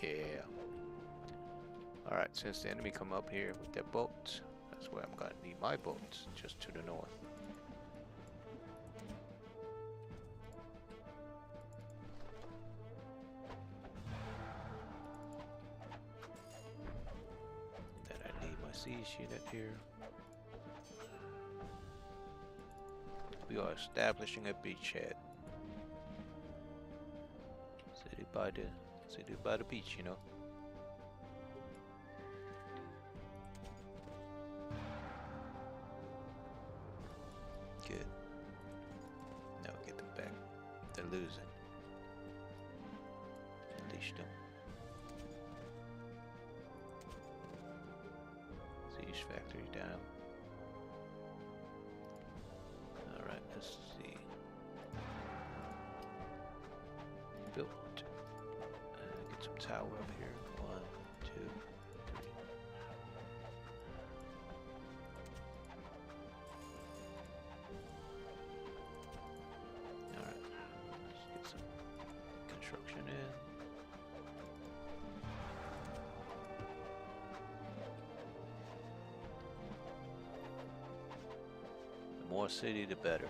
Yeah. Alright, since the enemy come up here with their boats, that's where I'm gonna need my boats, just to the north. Then I need my siege unit here. We are establishing a beachhead. City by the beach, you know. Good. Now get them back. They're losing. Unleash them. Siege factory down. Alright, let's see. Built. Get some tower up here. 1, 2, 3. Alright, let's get some construction. more city, the better.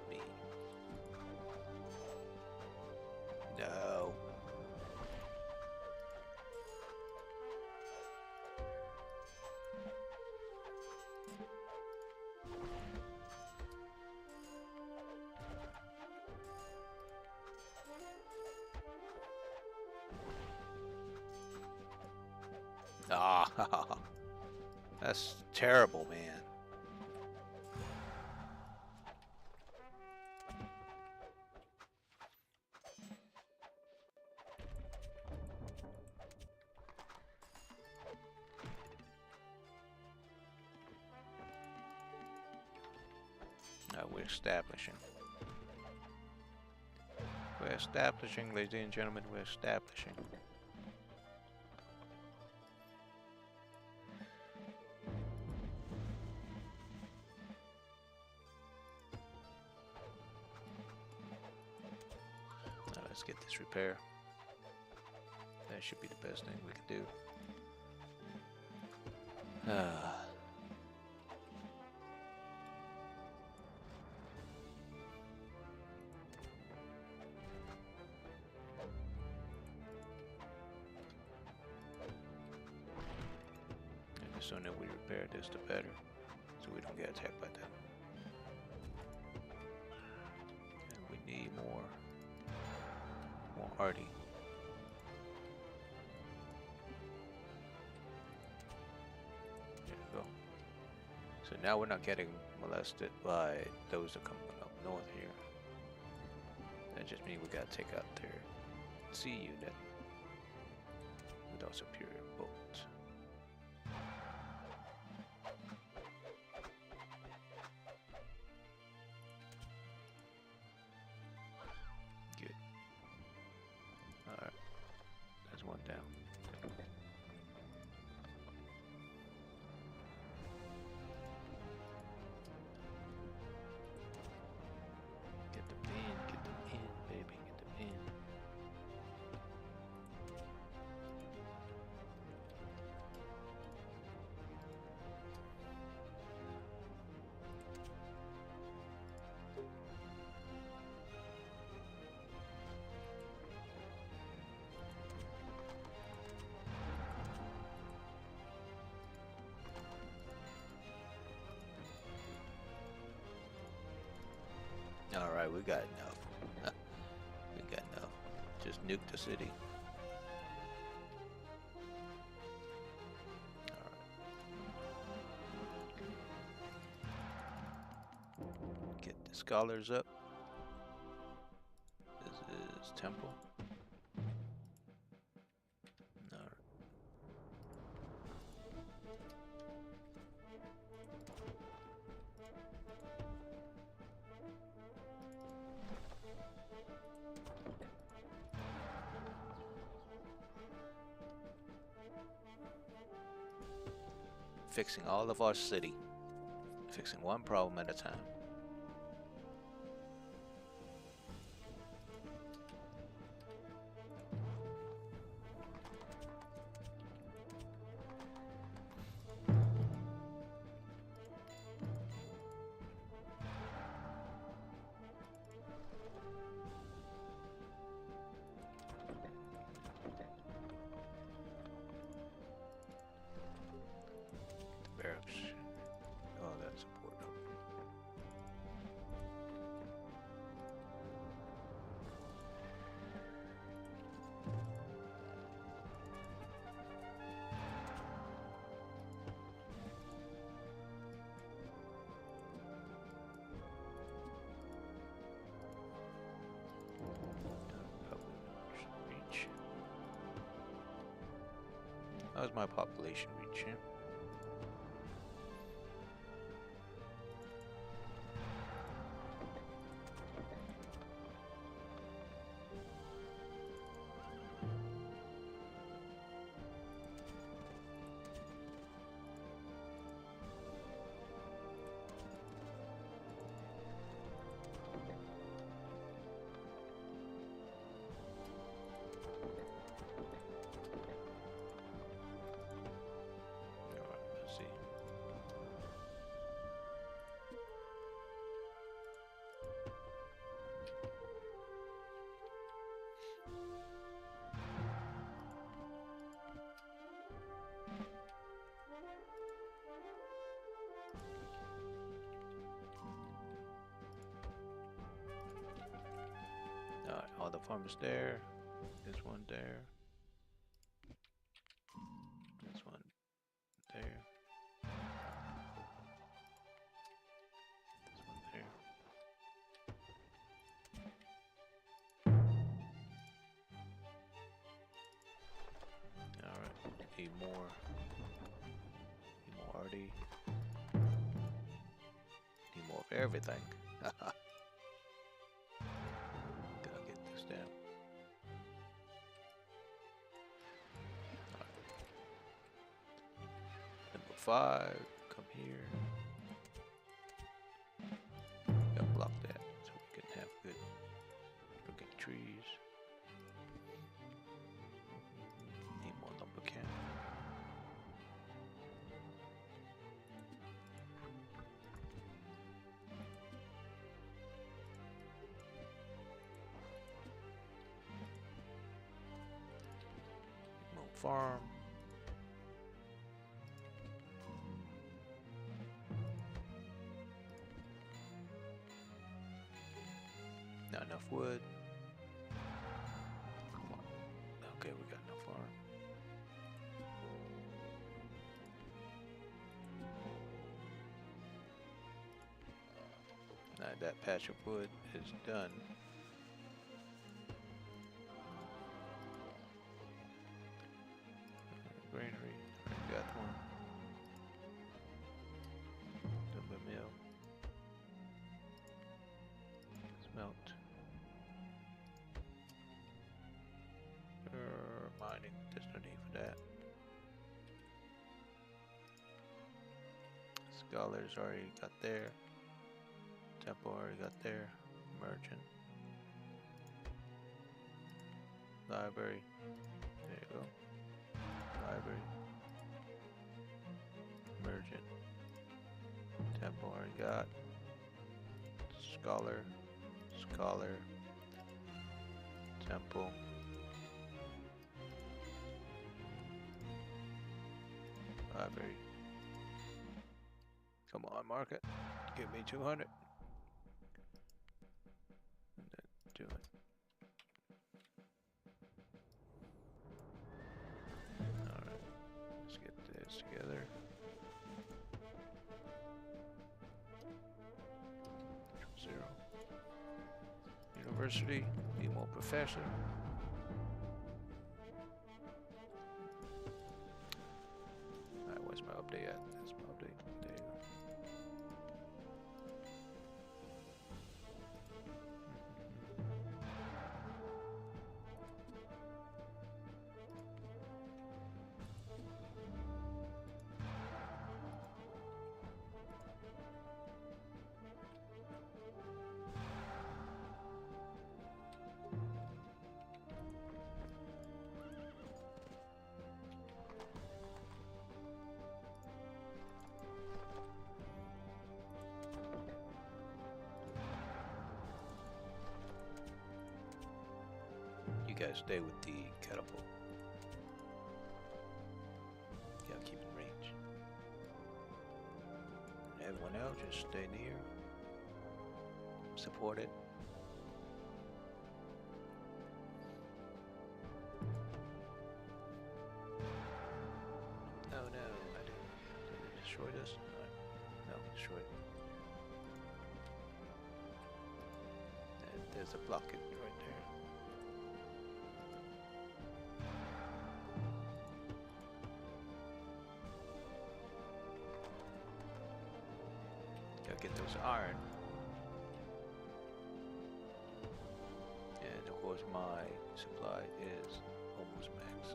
Me. No. Ah, that's terrible, man. We're establishing. We're establishing, ladies and gentlemen, we're establishing. Now let's get this repair. That should be the best thing we can do. And the sooner we repair this, the better, so we don't get attacked by them. And we need more hardy. There you go. So now we're not getting molested by those that come up north here. That just means we gotta take out their sea unit with our superior boat. Good. Alright. That's one down. Get them in, baby, get them in. Alright, we got enough. We got enough. Just nuke the city. Alright. Get the scholars up. This is temple. Alright. Fixing all of our city. Fixing one problem at a time. Barracks. Oh, that's important. Reach. How's my population reach? Yeah? Other farmers there. This one there. This one there. This one there. Alright, need more. Need more RD. Need more of everything. Gotta get this down. Alright. Number 5, come here. Gotta block that so we can have good looking trees. Need more lumber camp. More farm. Not enough wood. Come on. Okay, we got enough farm. Now that patch of wood is done. Granary, already got one. Lumber mill. Smelt. Mining, there's no need for that. Scholars already got there. Temple already got there. Merchant. Library. There you go. Library. Merchant. Temple already got. Scholar. Scholar. Temple. Library. Come on, market. Give me 200. And then do it. Alright. Let's get this together. Zero. University. Need more professor. Alright, where's my update at? That's my update. There you go. You guys stay with the catapult. Gotta keep in range. Everyone else just stay near. Support it. Oh no, I didn't. Did it destroy this? No, destroy it. And there's a blockage right there. Gotta get those iron. And of course my supply is almost max.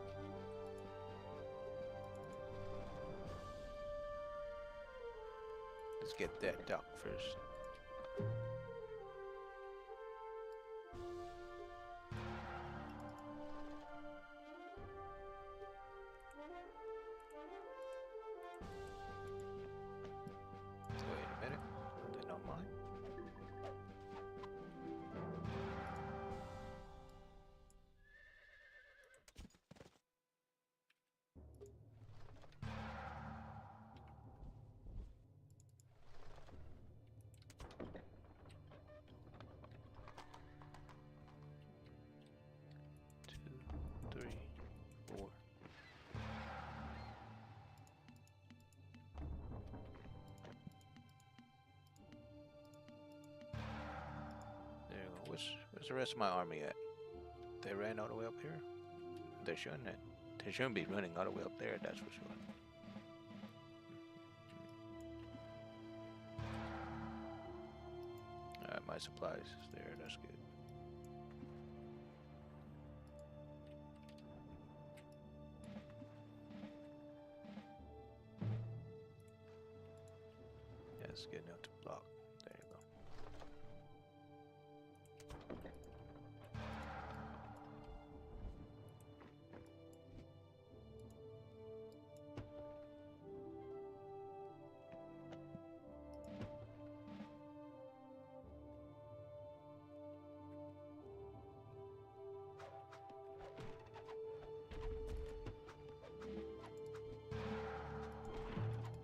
Let's get that dock first. Wait a minute, they're not mine. Where's the rest of my army at? They ran all the way up here? They shouldn't. They shouldn't be running all the way up there, that's for sure. Alright, my supplies is there, that's good. That's good enough to block. There you go.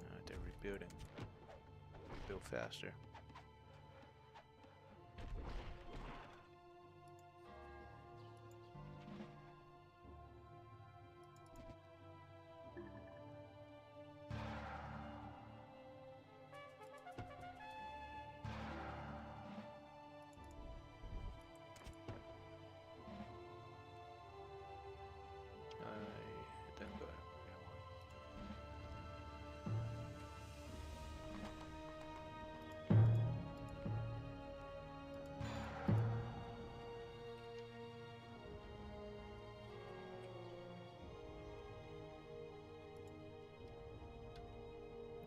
Alright, they're rebuilding. Build faster. Then go ahead.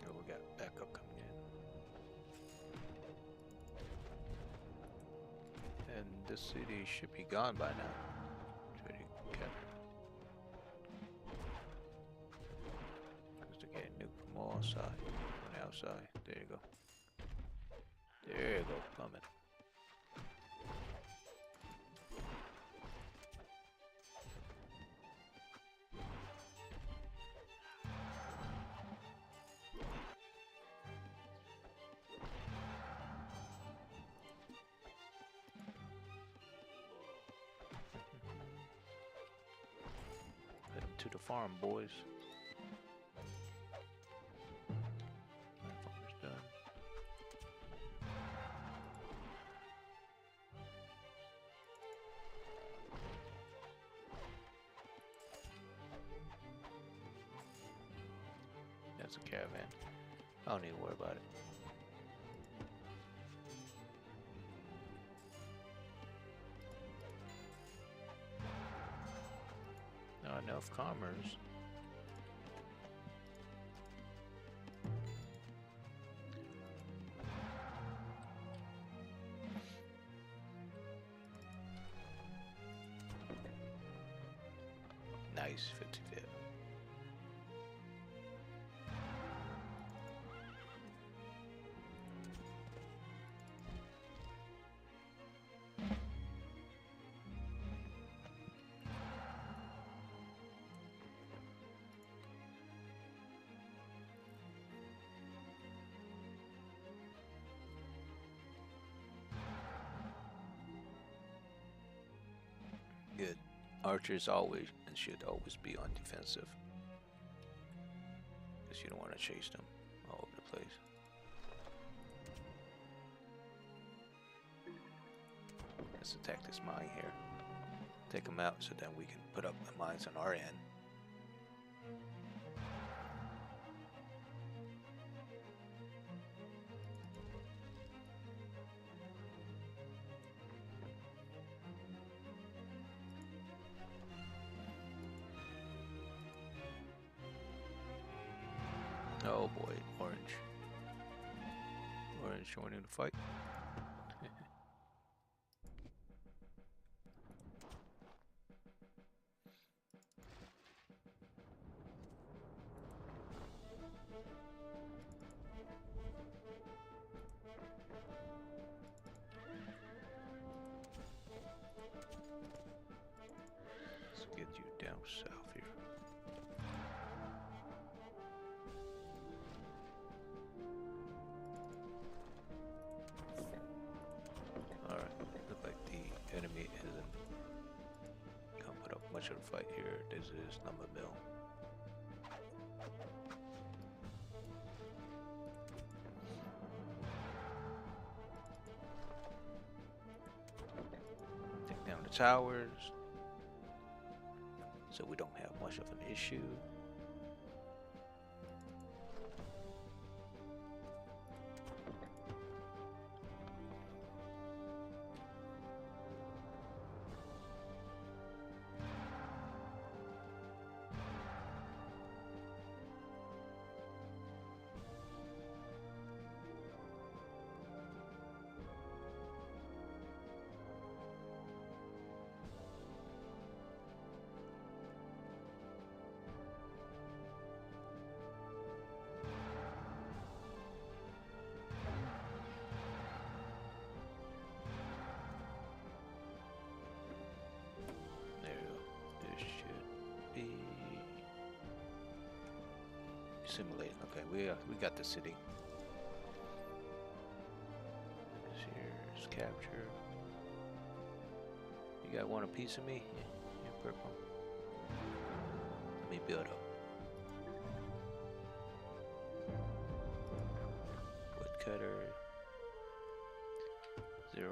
Oh, we got backup coming in. And this city should be gone by now. Should be captured. Because they're getting nuked from all sides. From the outside. There you go. There you go, plummet. Head up to the farm, boys. My farmer's done. That's a caravan. I don't need to worry about it. Not enough commerce. Nice, 55. Good. Archers always and should always be on defensive. Because you don't want to chase them all over the place. Let's attack this mine here. Take them out so then we can put up the mines on our end. Oh boy, orange. Orange joining the fight. Let's get you down south here. Alright, look like the enemy isn't gonna put up much of a fight here. This is number mill. the towers, so we don't have much of an issue. Simulating. Okay, we got the city. Here's capture. You got one a piece of me? Yeah, purple. Let me build up. Woodcutter. 0,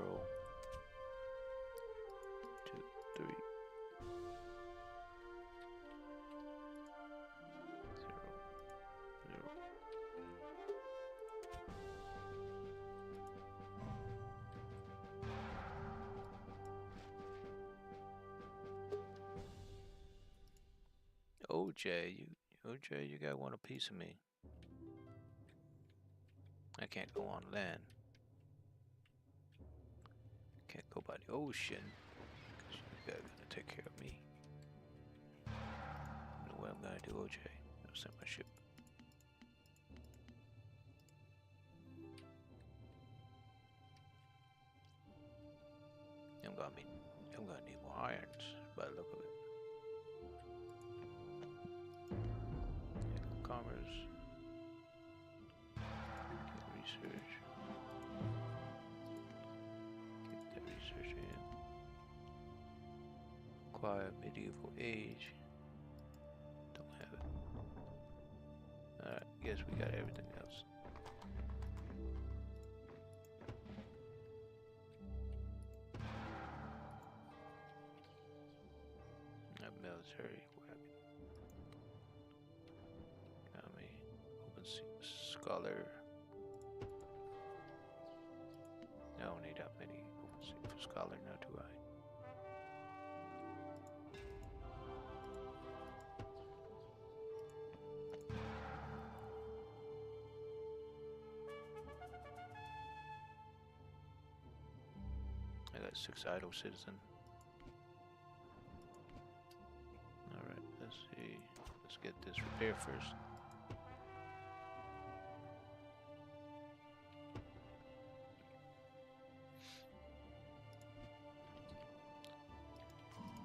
2, 3. 0, 0. OJ, you got one a piece of me. I can't go on land. Can't go by the ocean. Cause you guys gonna take care of me. You know what I'm gonna do, OJ? I'll send my ship. I'm gonna need more irons by the look of it. Yeah, commerce. Get research. Get that research in. Acquire medieval age. Don't have it. Alright, guess we got everything else. Military weapon. Open scholar. I don't need that many open for scholar now, do I? I got 6 idle citizen. Alright, let's see. Let's get this repaired first.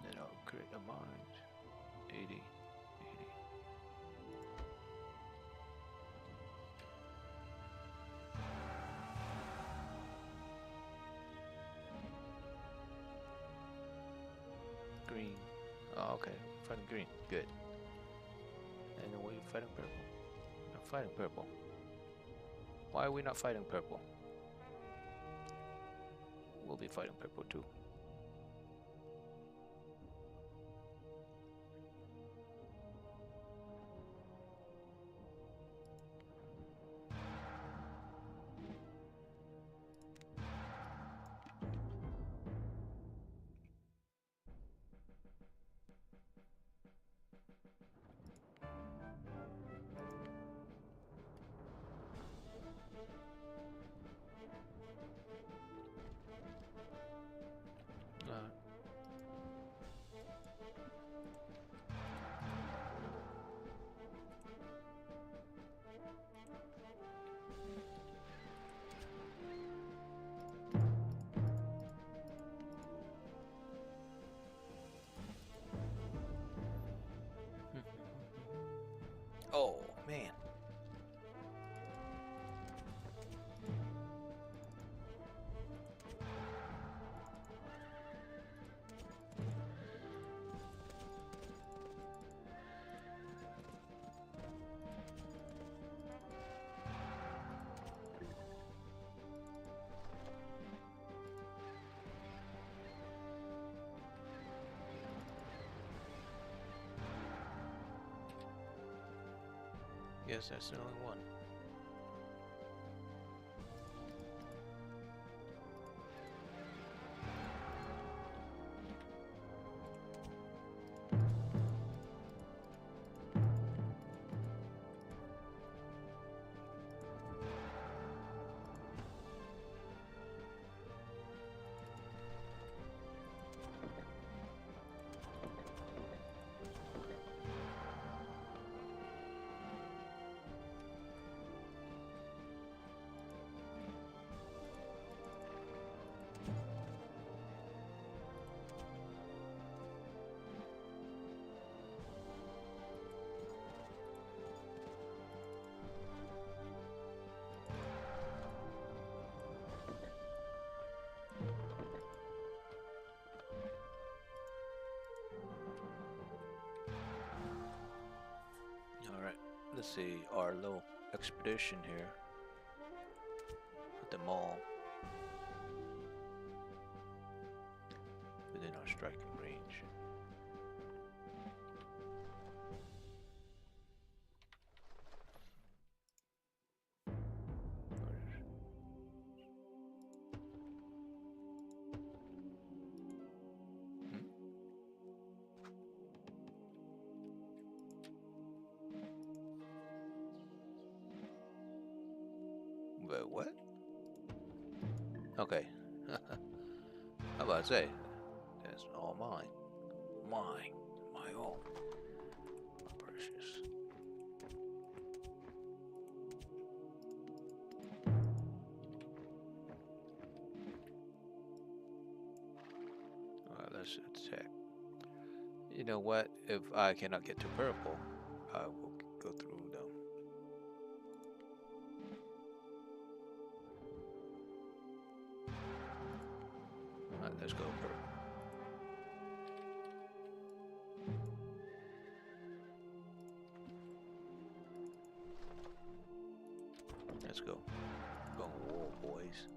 Then I'll create a mine. 80. Green. Oh, okay. Fighting green. Good. And then we're fighting purple. Not fighting purple. Why are we not fighting purple? We'll be fighting purple too. Guess that's the only one. Alright, let's see our little expedition here at the mall within our striking range. But what? Okay. How about to say? That's all mine. Mine. My own. My precious. Alright, let's attack. You know what? If I cannot get to purple, I will go through them. Alright, let's go purple. Let's go. Going to war, boys.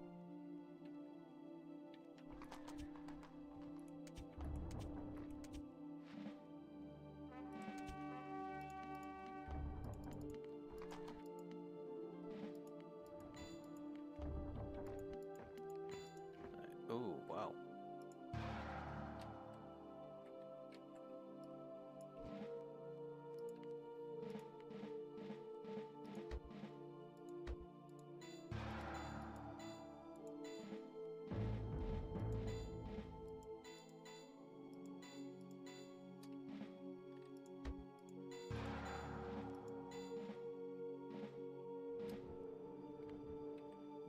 Oh, wow.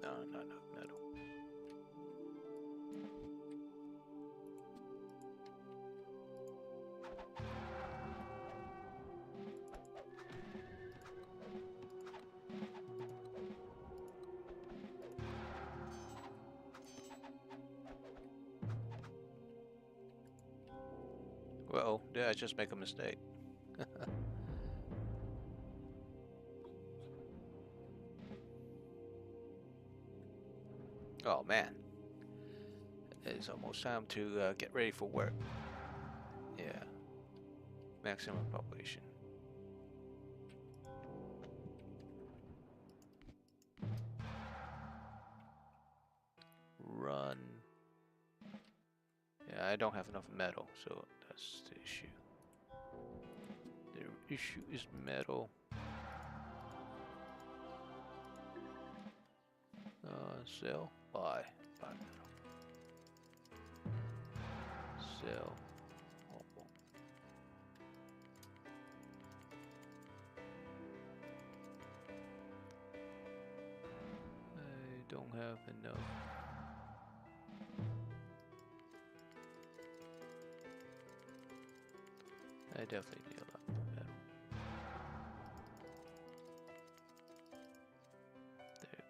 No, metal. Well, did I just make a mistake? Oh man, it's almost time to get ready for work. Yeah, maximum population. Run. Yeah, I don't have enough metal, so that's the issue. The issue is metal. Sell, buy metal. Sell. Oh. I don't have enough. I definitely need a lot more metal. There.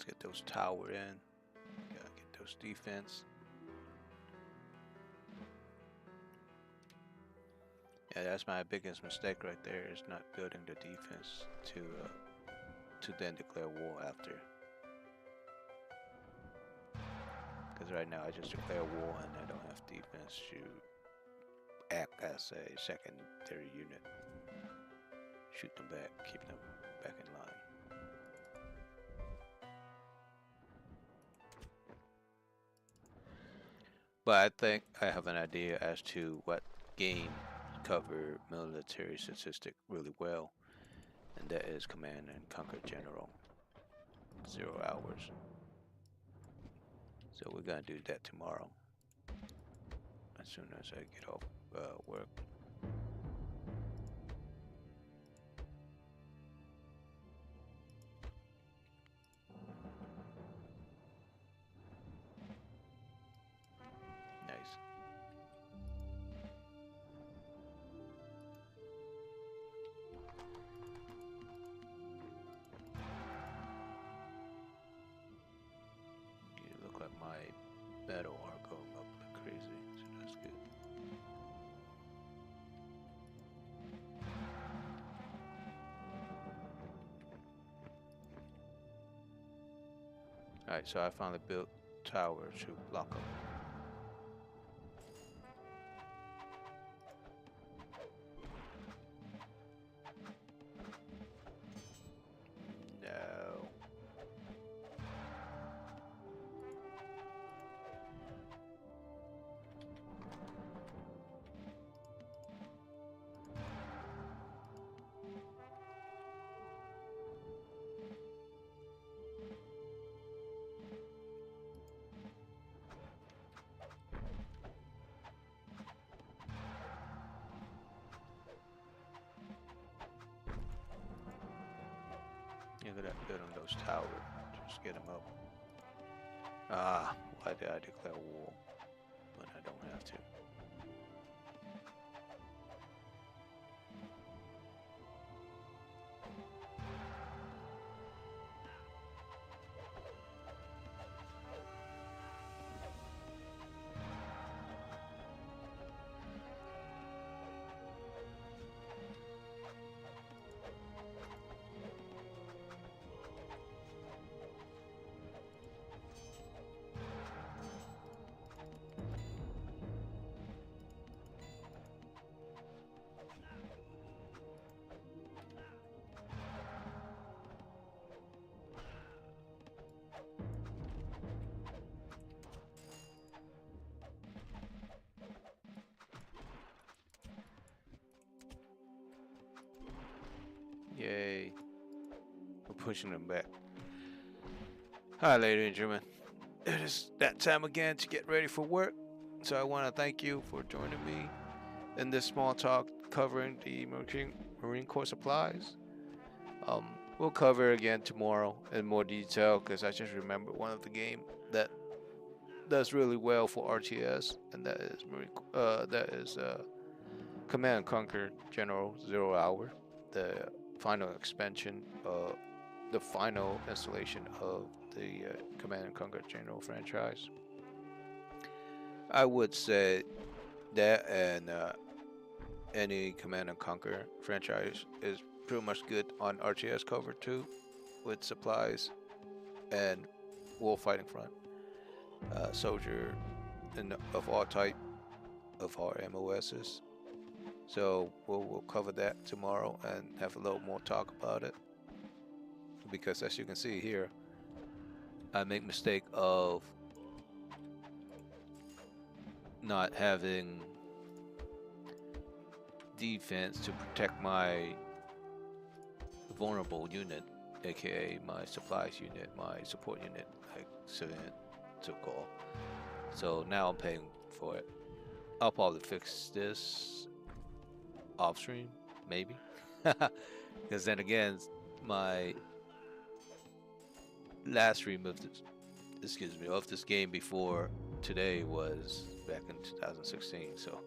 Let's get those tower in. Gotta get those defense. Yeah, that's my biggest mistake right there, is not building the defense to then declare war after. Because right now I just declare war and I don't have defense to act as a secondary unit. Shoot them back, keep them back in line. But I think I have an idea as to what game cover military statistic really well, and that is Command and Conquer General. 0 hours. So we're gonna do that tomorrow, as soon as I get off work. Nice. You look like my battle are going up like crazy, so that's good. Alright, so I finally built towers to block them. No. Look at that, building those towers. Just get them up. Ah, why did I declare war when I don't have to? Yay. We're pushing them back. Hi, ladies and gentlemen. It is that time again to get ready for work. So I want to thank you for joining me in this small talk covering the Marine Corps supplies. We'll cover again tomorrow in more detail, because I just remember one of the game that does really well for RTS, and that is Command and Conquer General 0 Hour, the final expansion, the final installation of the Command and Conquer General franchise. I would say that, and any Command and Conquer franchise is pretty much good on RTS cover too, with supplies and war fighting front. Soldier of all type of our MOSs. So we'll cover that tomorrow and have a little more talk about it. Because as you can see here, I make mistake of not having defense to protect my vulnerable unit, aka my supplies unit, my support unit, like civilian to call. So now I'm paying for it. I'll probably fix this off stream, maybe. Because then again, my last stream of this game before today was back in 2016. So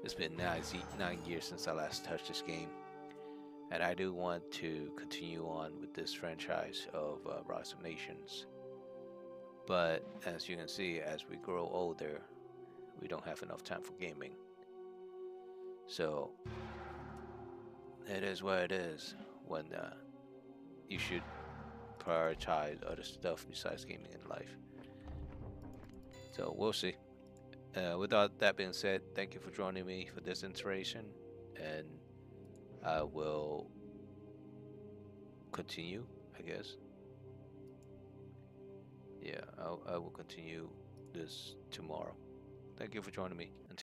it's been 9 years since I last touched this game. And I do want to continue on with this franchise of Rise of Nations. But as you can see, as we grow older, we don't have enough time for gaming. So it is what it is when you should prioritize other stuff besides gaming in life. So we'll see. Without that being said, thank you for joining me for this iteration, and I will continue, I guess. Yeah, I will continue this tomorrow. Thank you for joining me.